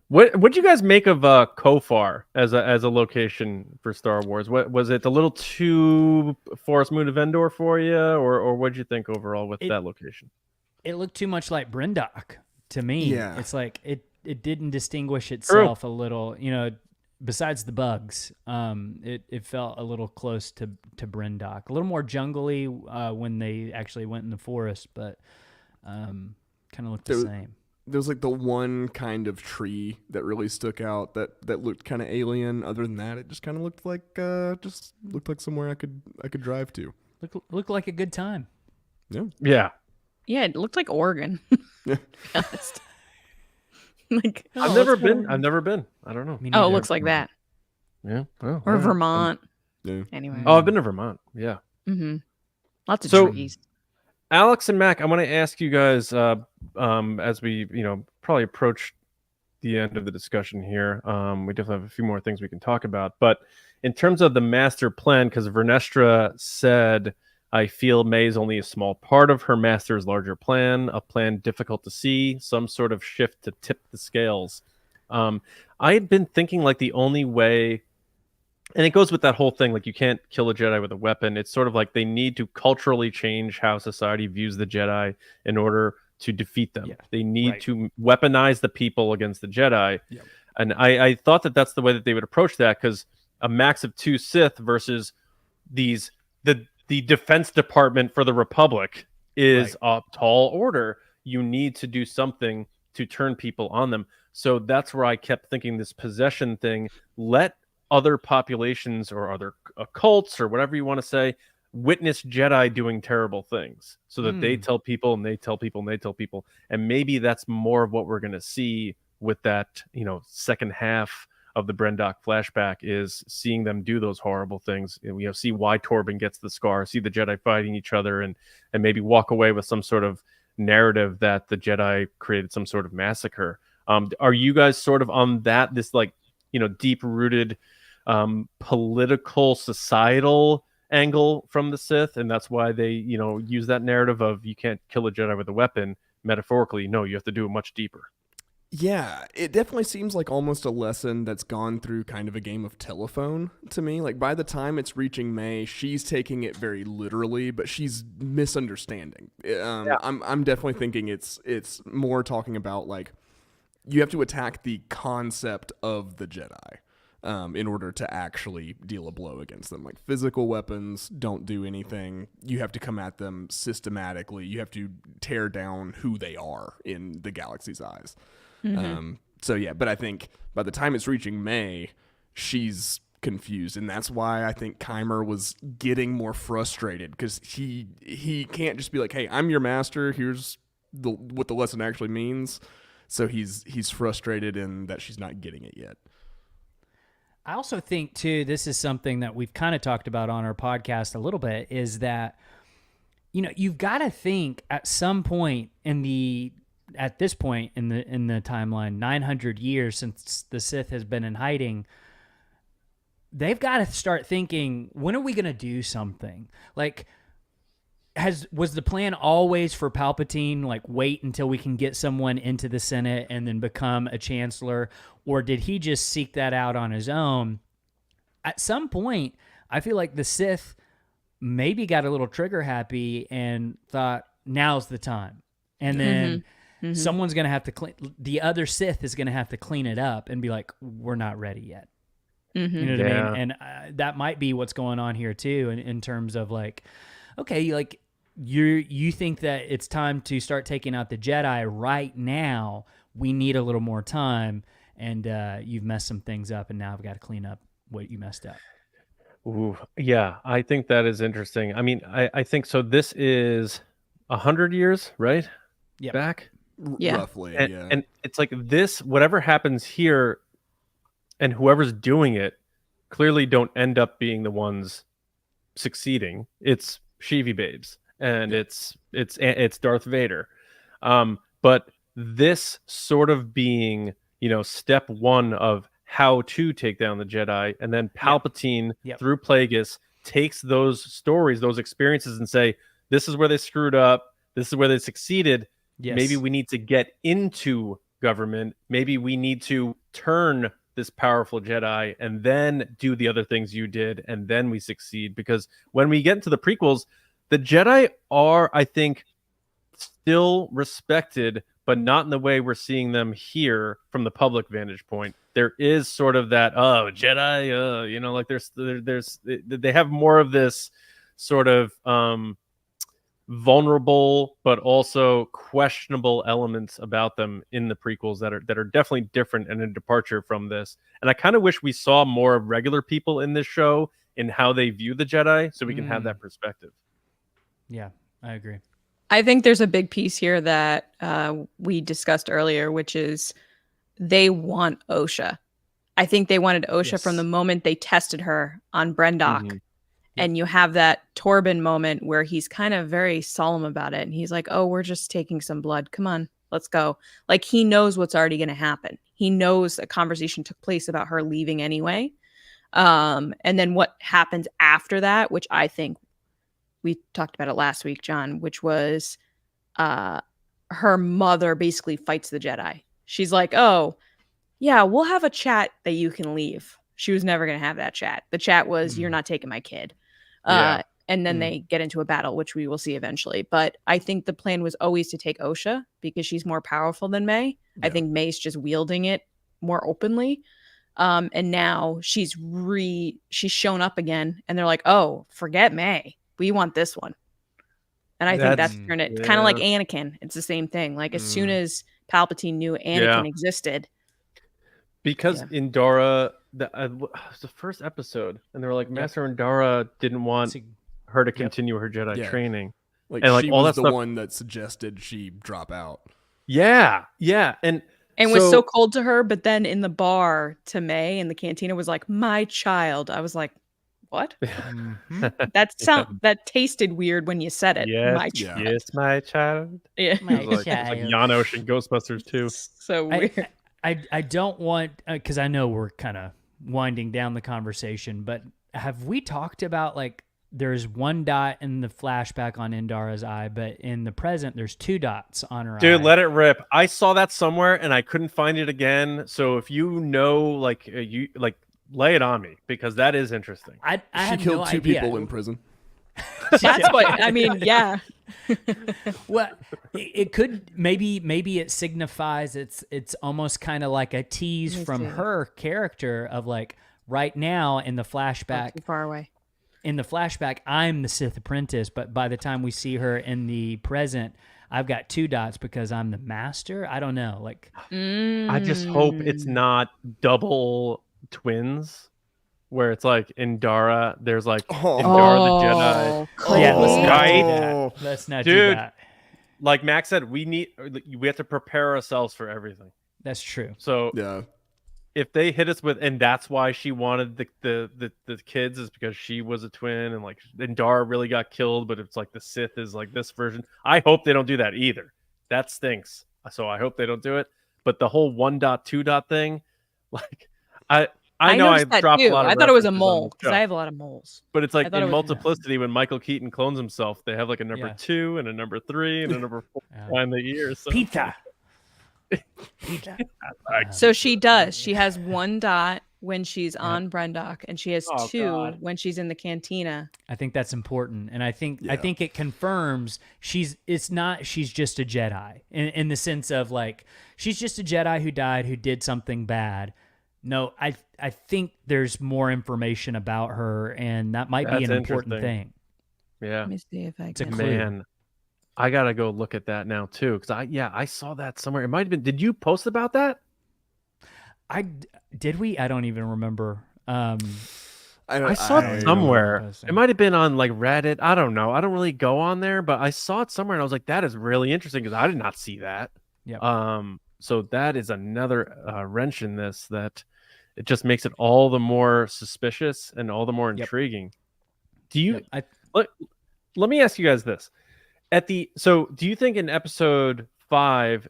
What'd you guys make of Kofar as a location for Star Wars? What was it? A little too Forest Moon of Endor for you, or what'd you think overall with that location? It looked too much like Bryndock to me. Yeah. It's like it didn't distinguish itself a little, besides the bugs. It felt a little close to Bryndock. A little more jungly when they actually went in the forest, but kind of looked the same. There was like the one kind of tree that really stuck out that looked kind of alien. Other than that, it just kind of looked like somewhere I could drive to. Looked like a good time. Yeah. Yeah, it looked like Oregon. Yeah. Like, I've never been. I don't know. Oh, it looks like that. Yeah. Oh, Or Vermont. Yeah. Anyway. Oh, I've been to Vermont. Yeah. Mm-hmm. Lots of So- trees. Alex and Mac, I want to ask you guys as we probably approach the end of the discussion here. We definitely have a few more things we can talk about, but in terms of the master plan, because Vernestra said, I feel May is only a small part of her master's larger plan, a plan difficult to see, some sort of shift to tip the scales. I had been thinking like the only way, and it goes with that whole thing, like you can't kill a Jedi with a weapon. It's sort of like they need to culturally change how society views the Jedi in order to defeat them. Yeah, they need right. to weaponize the people against the Jedi. Yep. And I thought that that's the way that they would approach that, because a max of 2 Sith versus the Defense Department for the Republic is a tall order. You need to do something to turn people on them. So that's where I kept thinking this possession thing, let other populations or other cults or whatever you want to say witness Jedi doing terrible things, so that they tell people and they tell people and they tell people. And maybe that's more of what we're going to see with that, second half of the Bryndock flashback, is seeing them do those horrible things. And, see why Torben gets the scar, see the Jedi fighting each other, and maybe walk away with some sort of narrative that the Jedi created some sort of massacre. Are you guys sort of on this like, deep rooted political societal angle from the Sith, and that's why they use that narrative of you can't kill a Jedi with a weapon? Metaphorically, no, you have to do it much deeper. Yeah, it definitely seems like almost a lesson that's gone through kind of a game of telephone to me. Like by the time it's reaching May, she's taking it very literally, but she's misunderstanding. I'm definitely thinking it's more talking about like you have to attack the concept of the Jedi in order to actually deal a blow against them. Like physical weapons don't do anything. You have to come at them systematically. You have to tear down who they are in the galaxy's eyes. So yeah, but I think by the time it's reaching May, she's confused, and that's why I think Keimer was getting more frustrated, because he can't just be like, hey, I'm your master, here's what the lesson actually means. So he's frustrated in that she's not getting it yet. I also think too, this is something that we've kind of talked about on our podcast a little bit, is that you've got to think at some point at this point in the timeline, 900 years since the Sith has been in hiding, they've got to start thinking, when are we going to do something? Like, was the plan always for Palpatine, like, wait until we can get someone into the Senate and then become a chancellor? Or did he just seek that out on his own? At some point, I feel like the Sith maybe got a little trigger happy and thought, now's the time. And then someone's going to have to the other Sith is going to have to clean it up and be like, we're not ready yet. You know what I mean? And that might be what's going on here too, in terms of like, okay, like you think that it's time to start taking out the Jedi right now. We need a little more time, and you've messed some things up, and now I've got to clean up what you messed up. Ooh, yeah, I think that is interesting. I mean, I think so. This is 100 years, right? Yep. Back. Yeah. Roughly, And it's like this, whatever happens here and whoever's doing it clearly don't end up being the ones succeeding. It's Sheevy Babes and it's Darth Vader. But this sort of being, step one of how to take down the Jedi, and then Palpatine through Plagueis takes those stories, those experiences, and say, this is where they screwed up, this is where they succeeded. Yes. Maybe we need to get into government. Maybe we need to turn this powerful Jedi and then do the other things you did, and then we succeed. Because when we get into the prequels, the Jedi are, I think, still respected, but not in the way we're seeing them here from the public vantage point. There is sort of that, oh, Jedi, you know, like they have more of this sort of vulnerable but also questionable elements about them in the prequels that are definitely different and a departure from this. And I kind of wish we saw more of regular people in this show in how they view the Jedi, so we can have that perspective. Yeah, I agree. I think there's a big piece here that we discussed earlier, which is they want Osha. I think they wanted Osha from the moment they tested her on Brendok. Mm-hmm. And you have that Torben moment where he's kind of very solemn about it. And he's like, oh, we're just taking some blood. Come on, let's go. Like, he knows what's already going to happen. He knows a conversation took place about her leaving anyway. And then what happens after that, which I think we talked about it last week, John, which was her mother basically fights the Jedi. She's like, oh, yeah, we'll have a chat that you can leave. She was never going to have that chat. The chat was, you're not taking my kid. And then they get into a battle, which we will see eventually. But I think the plan was always to take Osha because she's more powerful than May. Yeah. I think May's just wielding it more openly. And now she's shown up again. And they're like, oh, forget May. We want this one. And I think that's turned it kind of like Anakin. It's the same thing. Like as soon as Palpatine knew Anakin existed. Because Indara, the first episode, and they were like, Master Indara didn't want her to continue her Jedi training. Like, and like she all was that the stuff. one that suggested she drop out. Yeah. And was so cold to her, but then in the bar to May in the cantina was like, my child. I was like, what? That tasted weird when you said it. Yes, my child. Yes, my child. Yeah. My like Janosch and Ghostbusters too. So weird. I don't want, because I know we're kind of winding down the conversation, but have we talked about, like, there's one dot in the flashback on Indara's eye, but in the present there's 2 dots on her eye. Dude, let it rip. I saw that somewhere and I couldn't find it again. So if you know, like, lay it on me, because that is interesting. She killed 2 people in prison. That's what I mean. Yeah. Well, it could maybe it signifies it's almost kind of like a tease from her character of like right now in the flashback. Too far away. In the flashback, I'm the Sith apprentice, but by the time we see her in the present, I've got 2 dots because I'm the master. I don't know. Like, I just hope it's not double twins. Where it's like Indara, there's like Indara the Jedi. Yeah, let's not do that. Like Max said, we have to prepare ourselves for everything. That's true. So if they hit us with, and that's why she wanted the kids, is because she was a twin, and like Indara really got killed, but it's like the Sith is like this version. I hope they don't do that either. That stinks. So I hope they don't do it. But the whole 1 dot 2 dot thing, like I know I dropped a lot of I thought it was a mole because I have a lot of moles. But it's like in Multiplicity, when Michael Keaton clones himself, they have like a number 2 and a number 3 and a number 4 behind the ear. So. Pizza. So she does. She has 1 dot when she's on Brendok, and she has 2 when she's in the cantina. I think that's important, and I think it confirms she's just a Jedi in the sense of like she's just a Jedi who died, who did something bad. No, I think there's more information about her, and that might be an important thing. Yeah. Let me see if I can. Man, I gotta go look at that now too, because I saw that somewhere. It might have been. Did you post about that? Did we? I don't even remember. I saw it somewhere. It might have been on like Reddit. I don't know. I don't really go on there, but I saw it somewhere, and I was like, that is really interesting because I did not see that. Yeah. So that is another wrench in this that it just makes it all the more suspicious and all the more intriguing. Do you? Let me ask you guys this: do you think in episode 5,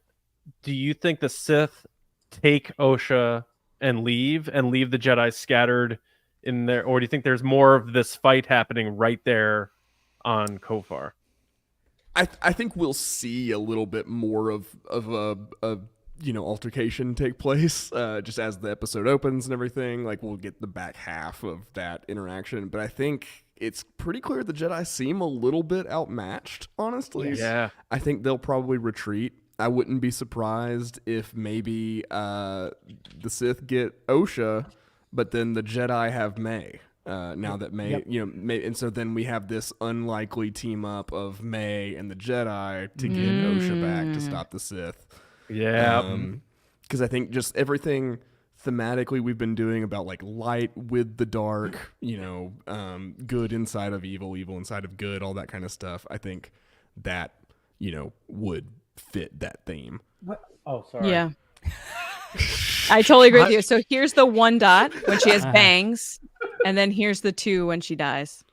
do you think the Sith take Osha and leave the Jedi scattered in there, or do you think there's more of this fight happening right there on Kofar? I think we'll see a little bit more of a altercation take place just as the episode opens and everything. Like, we'll get the back half of that interaction. But I think it's pretty clear the Jedi seem a little bit outmatched, honestly. Yeah. I think they'll probably retreat. I wouldn't be surprised if maybe the Sith get Osha, but then the Jedi have May. Now that May, May, and so then we have this unlikely team up of May and the Jedi to get Osha back to stop the Sith. Yeah. Because I think just everything thematically we've been doing about like light with the dark, good inside of evil, evil inside of good, all that kind of stuff. I think that, would fit that theme. What? Oh, sorry. Yeah. I totally agree with you. So here's the 1 dot when she has bangs, and then here's the 2 when she dies.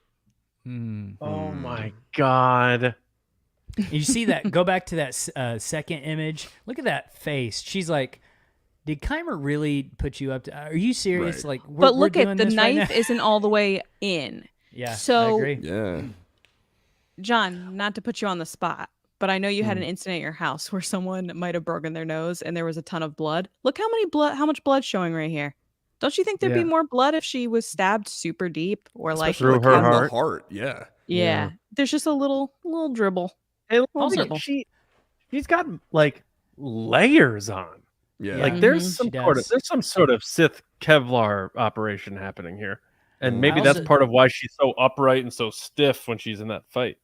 Oh my God. You see that? Go back to that second image. Look at that face. She's like, did Keimer really put you up to? Are you serious? Right. Like, But look we're at doing the this right knife now? isn't all the way in. Yeah, So- I agree. Yeah. John, not to put you on the spot, but I know you had an incident at your house where someone might have broken their nose and there was a ton of blood. Look how much blood's showing right here. Don't you think there'd be more blood if she was stabbed super deep or like Especially Through her in heart. the heart. Yeah. Yeah. There's just a little dribble. And Also- also, she's got like layers on. Yeah. Like Mhm. there's She some sort of Sith Kevlar operation happening here. And maybe I that's also- part of why she's so upright and so stiff when she's in that fight.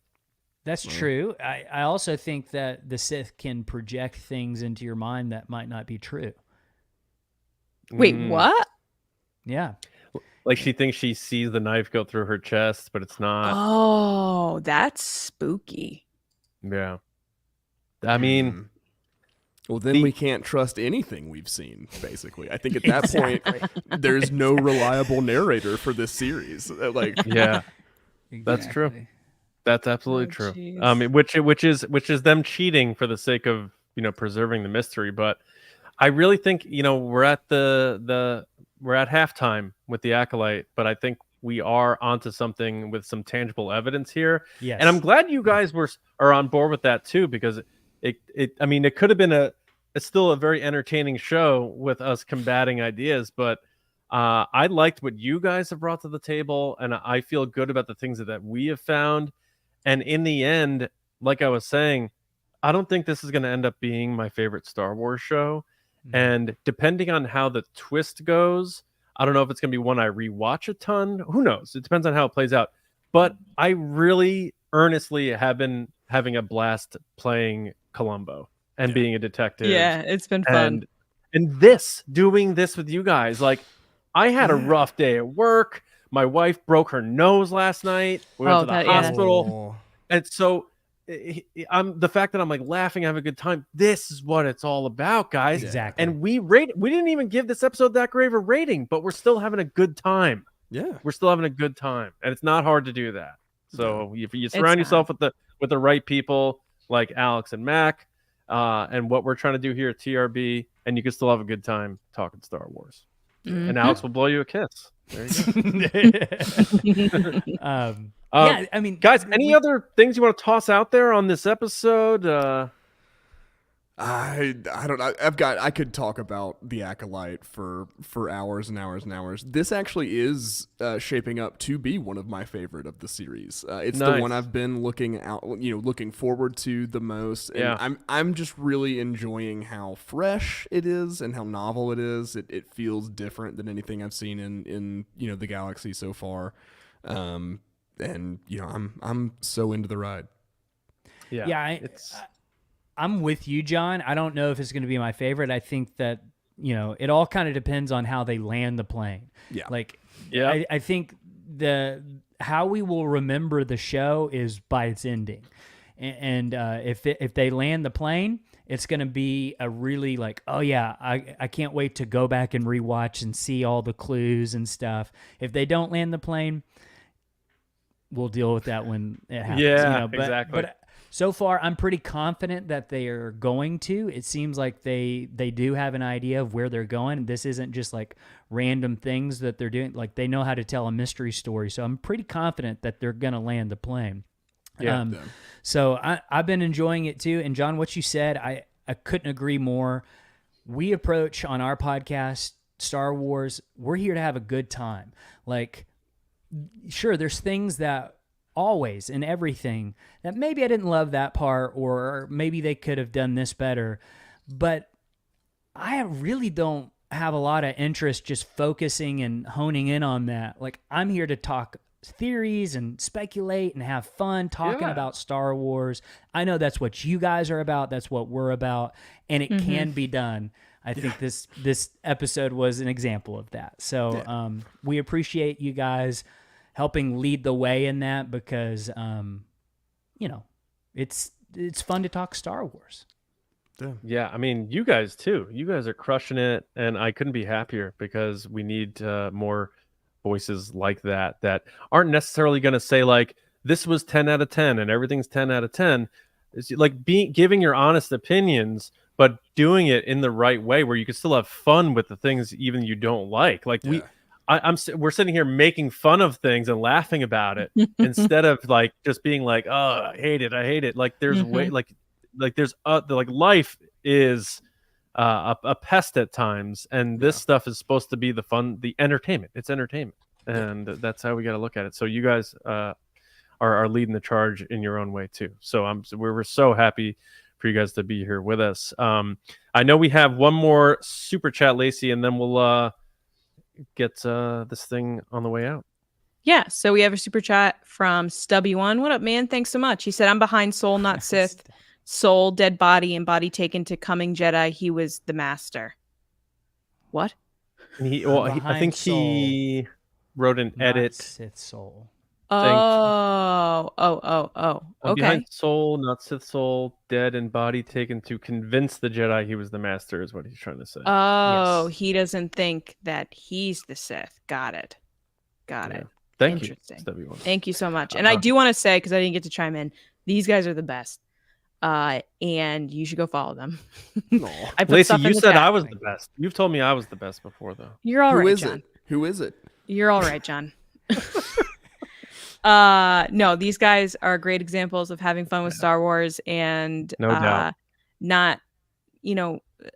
That's true. I also think that the Sith can project things into your mind that might not be true. Wait, Mm. what? Yeah. Like she thinks she sees the knife go through her chest, but it's not. Oh, that's spooky. Yeah. I mean, Mm. Well, then we can't trust anything we've seen, basically. I think at that point, there's no reliable narrator for this series. Like, yeah, That's true. Exactly. that's absolutely Oh, true. jeez. Which is them cheating for the sake of, preserving the mystery. But I really think, we're at we're at halftime with the Acolyte, but I think we are onto something with some tangible evidence here. Yes. And I'm glad you guys are on board with that too, because it could have been it's still a very entertaining show with us combating ideas, but I liked what you guys have brought to the table, and I feel good about the things that we have found. And in the end, like I was saying, I don't think this is going to end up being my favorite Star Wars show. And depending on how the twist goes, I don't know if it's going to be one I rewatch a ton. Who knows? It depends on how it plays out. But I really earnestly have been having a blast playing Columbo and being a detective. Yeah, it's been fun. And doing this with you guys, like I had a rough day at work. My wife broke her nose last night. We went to the hospital. And so the fact that I'm like laughing, having a good time. This is what it's all about, guys. Exactly. And we didn't even give this episode that great of a rating, but we're still having a good time. yeah. We're still having a good time. And it's not hard to do that. So if you It's surround not. yourself with the right people like Alex and Mac, and what we're trying to do here at TRB, and you can still have a good time talking Star Wars. Mhm. And Alex will blow you a kiss. There you go. Yeah, I mean, Guys, any other things you want to toss out there on this episode? I don't know. I could talk about the Acolyte for hours and hours and hours. This actually is shaping up to be one of my favorite of the series. It's the Nice. one I've been looking forward to the most. And Yeah. I'm just really enjoying how fresh it is and how novel it is. It feels different than anything I've seen in the galaxy so far. And I'm so into the ride. Yeah, I'm with you, John. I don't know if it's going to be my favorite. I think that, it all kind of depends on how they land the plane. Yeah. I think how we will remember the show is by its ending. And if they land the plane, it's going to be a really I can't wait to go back and rewatch and see all the clues and stuff. If they don't land the plane, we'll deal with that when it happens. Yeah, but, exactly. But so far, I'm pretty confident that they are going to. It seems like they do have an idea of where they're going. This isn't just like random things that they're doing. Like they know how to tell a mystery story. So I'm pretty confident that they're going to land the plane. Yeah. So I've been enjoying it too. And John, what you said, I couldn't agree more. we approach on our podcast Star Wars, we're here to have a good time. Like, sure, there's things that always in everything that maybe I didn't love that part, or maybe they could have done this better, but I really don't have a lot of interest just focusing and honing in on that. Like, I'm here to talk theories and speculate and have fun talking about Star Wars. I know that's what you guys are about. That's what we're about, and it can be done. I think this episode was an example of that. So we appreciate you guys helping lead the way in that, because it's fun to talk Star Wars. Yeah, I mean, you guys too. You guys are crushing it, and I couldn't be happier, because we need more voices like that aren't necessarily going to say like this was 10 out of 10 and everything's 10 out of 10. It's like giving your honest opinions, but doing it in the right way where you can still have fun with the things even you don't like. Like we're sitting here making fun of things and laughing about it instead of like just being like, oh, I hate it. Like there's way like there's like life is a pest at times, and this stuff is supposed to be the fun, the entertainment. It's entertainment, and that's how we got to look at it. So you guys are leading the charge in your own way too. So we're so happy for you guys to be here with us. I know we have one more super chat, Lacey, and then we'll get this thing on the way out. Yeah, so we have a super chat from Stubby1. What up, man? Thanks so much. He said, I'm behind Soul, not Sith. Soul, dead body, and body taken to coming Jedi. He was the master. What? I think he wrote an edit. Sith Soul. Oh. Okay. Behind Soul, not Sith Soul, dead and body taken to convince the Jedi he was the master is what he's trying to say. Oh, Yes. He doesn't think that he's the Sith. Got it. Thank you. Thank you so much. And I do want to say, because I didn't get to chime in, these guys are the best. And you should go follow them. I put Lacey, stuff in you the said chat. I was the best. You've told me I was the best before, though. You're all right, John. Who is it? You're all right, John. No, these guys are great examples of having fun with Star Wars and no doubt. Not,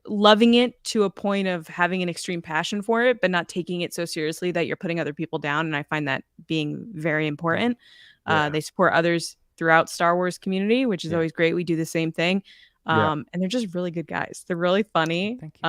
loving it to a point of having an extreme passion for it, but not taking it so seriously that you're putting other people down. And I find that being very important. They support others throughout Star Wars community, which is always great. We do the same thing. And they're just really good guys. They're really funny. Thank you.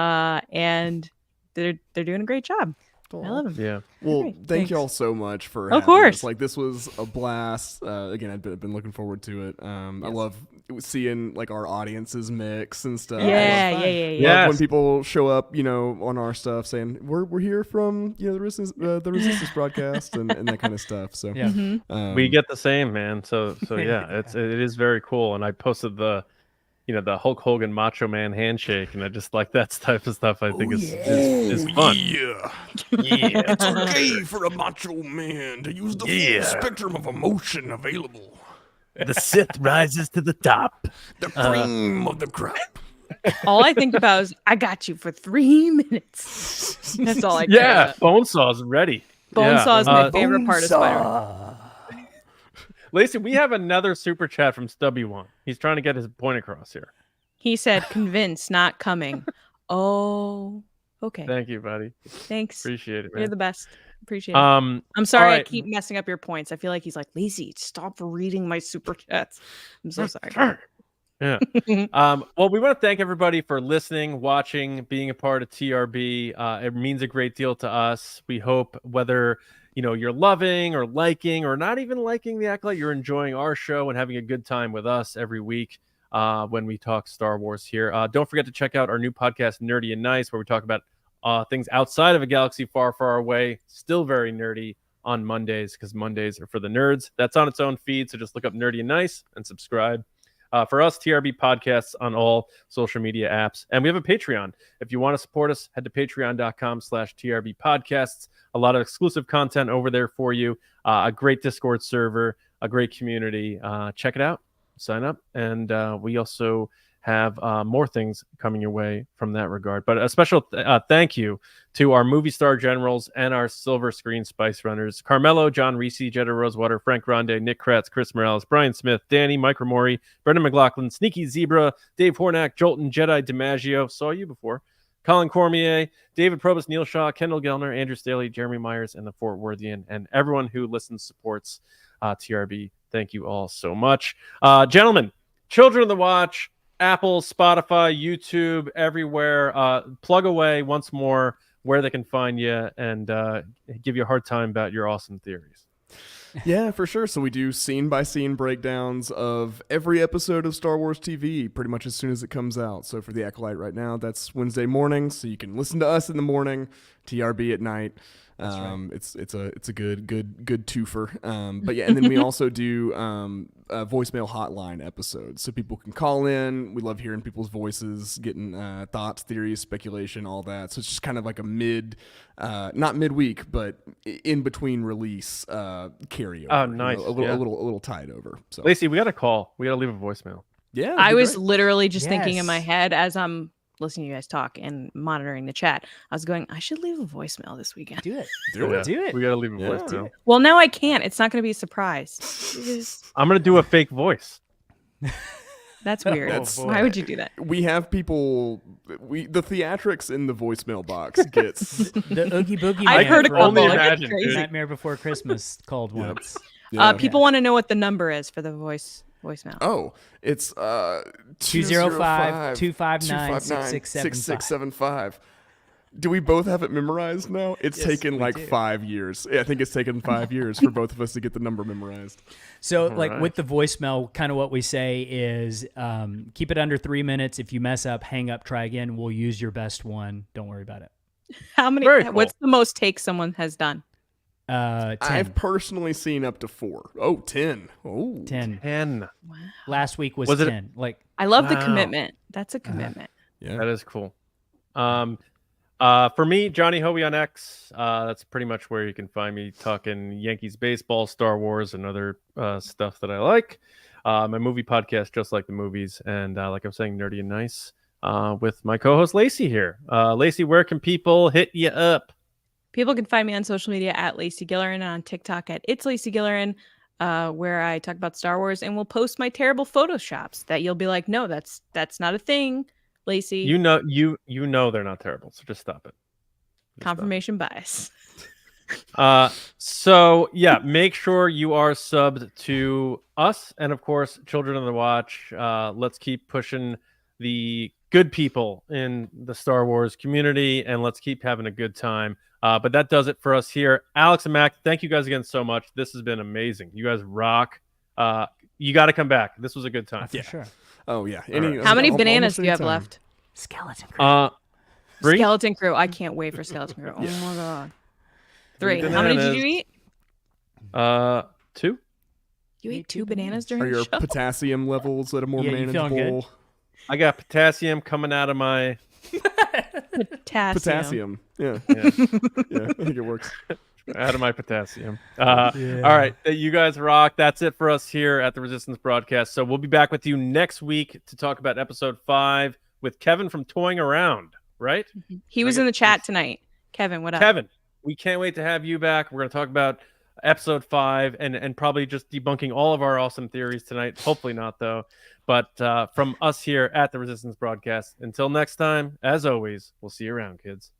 And they're doing a great job. I love them. Yeah. Well, thank you all so much for Of having course. us. Like, this was a blast. Again, I've been looking forward to it. I love seeing like our audiences mix and stuff. Yeah. Love when people show up, on our stuff saying we're here from the Resistance broadcast and that kind of stuff. So we get the same, man. So yeah, it is very cool. And I posted the Hulk Hogan Macho Man handshake, and I just like that type of stuff. I think is fun. Yeah. It's okay for a macho man to use the full spectrum of emotion available. The Sith rises to the top. The cream of the crop. All I think about is I got you for 3 minutes. That's all I care about. Bonesaw's ready. Bonesaw is my favorite part of Spider-Man. Lacey, we have another super chat from Stubby1. He's trying to get his point across here. He said, convince, not coming. Oh, okay. Thank you, buddy. Thannks. Appreciate it, man. You're the best. Appreciate it. I'm sorry I keep messing up your points. I feel like he's like, Lacey, stop reading my super chats. I'm so sorry. Yeah. Well, we want to thank everybody for listening, watching, being a part of TRB. It means a great deal to us. We hope whether you're loving or liking or not even liking the Acolyte, you're enjoying our show and having a good time with us every week when we talk Star Wars here. Don't forget to check out our new podcast, Nerdy and Nice, where we talk about things outside of a galaxy far, far away. Still very nerdy on Mondays, because Mondays are for the nerds. That's on its own feed, so just look up Nerdy and Nice and subscribe. For us, TRB podcasts on all social media apps. And we have a Patreon. If you want to support us, head to patreon.com/TRB podcasts. A lot of exclusive content over there for you. A great Discord server, a great community. Check it out. Sign up. And we also have more things coming your way from that regard. But a special thank you to our movie star generals and our silver screen spice runners: Carmelo, John Reese, Jetta Rosewater, Frank Grande, Nick Kratz, Chris Morales, Brian Smith, Danny, Mike Ramori, Brendan McLaughlin, Sneaky Zebra, Dave Hornack, Jolton, Jedi DiMaggio, saw you before, Colin Cormier, David Probus, Neil Shaw, Kendall Gellner, Andrew Staley, Jeremy Myers, and the Fort Worthian, and everyone who listens, supports TRB. Thank you all so much. Gentlemen, Children of the Watch, Apple, Spotify, YouTube, everywhere. Plug away once more where they can find you and give you a hard time about your awesome theories. Yeah, for sure. So we do scene-by-scene breakdowns of every episode of Star Wars TV pretty much as soon as it comes out. So for the Acolyte right now, that's Wednesday morning, so you can listen to us in the morning, TRB at night. Right. It's a good twofer. But yeah, and then we also do voicemail hotline episodes, so people can call in. We love hearing people's voices, getting thoughts, theories, speculation, all that. So it's just kind of like a not midweek, but in between release carryover. Oh, nice. A little tied over. So Lacey, we got to call. We got to leave a voicemail. yeah, I was great. literally just thinking in my Yes. head as I'm listening to you guys talk and monitoring the chat. I was going, I should leave a voicemail this weekend. Do it. Do it. Do it. We got to leave a Yeah. voicemail. Well, now I can't. It's not going to be a surprise. I'm going to do a fake voice. That's weird. That's- Why would you do that? We have people. The theatrics in the voicemail box gets. The Oogie Boogie I've Man heard a from Only couple. It imagine, gets dude. crazy. Nightmare Before Christmas called Yep. once. Yeah. People want to know what the number is for the voicemail. Oh, it's 205-259-6675. Do we both have it memorized now? It's Yes, taken we like do. 5 years. Yeah, I think it's taken 5 years for both of us to get the number memorized. So, All like right. with the voicemail, kind of what we say is keep it under 3 minutes. If you mess up, hang up, try again. We'll use your best one. Don't worry about it. How many? Very cool. What's the most takes someone has done? 10. I've personally seen up to 4. Oh, 10. Oh, 10. 10. Wow. Last week was Was it- 10. Like, I love the Wow. commitment. That's a commitment. yeah. That is cool. For me, Johnny Hoey on X. That's pretty much where you can find me talking Yankees baseball, Star Wars, and other stuff that I like. My movie podcast, Just Like the Movies, and like I'm saying, Nerdy and Nice, with my co-host Lacey here. Lacey, where can people hit you up? People can find me on social media at Lacey Gillerin and on TikTok at It's Lacey Gillerin, where I talk about Star Wars and will post my terrible photoshops that you'll be like, no, that's not a thing, Lacey. You know they're not terrible, so just stop it. Just stop. Confirmation bias. So yeah, make sure you are subbed to us and of course Children of the Watch. Let's keep pushing the good people in the Star Wars community and let's keep having a good time. But that does it for us here. Alex and Mac, thank you guys again so much. This has been amazing. You guys rock. You got to come back. This was a good time. for sure. Oh, yeah. right. How many almost bananas do you have anytime. left? Skeleton Crew. 3. Skeleton Crew. I can't wait for Skeleton Crew. Oh my god. 3. How many did you eat? 2. You ate 2 2 bananas Are during the your show? potassium levels at a more Yeah, you feeling good? manageable? I got potassium coming out of my. Potassium. Yeah. Yeah. Yeah, I think it works. Out of my potassium. All right. You guys rock. That's it for us here at the Resistance Broadcast. So we'll be back with you next week to talk about episode 5 with Kevin from Toying Around, right? He was I in the guess chat it's- tonight. Kevin, what up? Kevin, we can't wait to have you back. We're going to talk about episode 5 and probably just debunking all of our awesome theories tonight. Hopefully not, though. But from us here at the Resistance Broadcast, until next time, as always, we'll see you around, kids.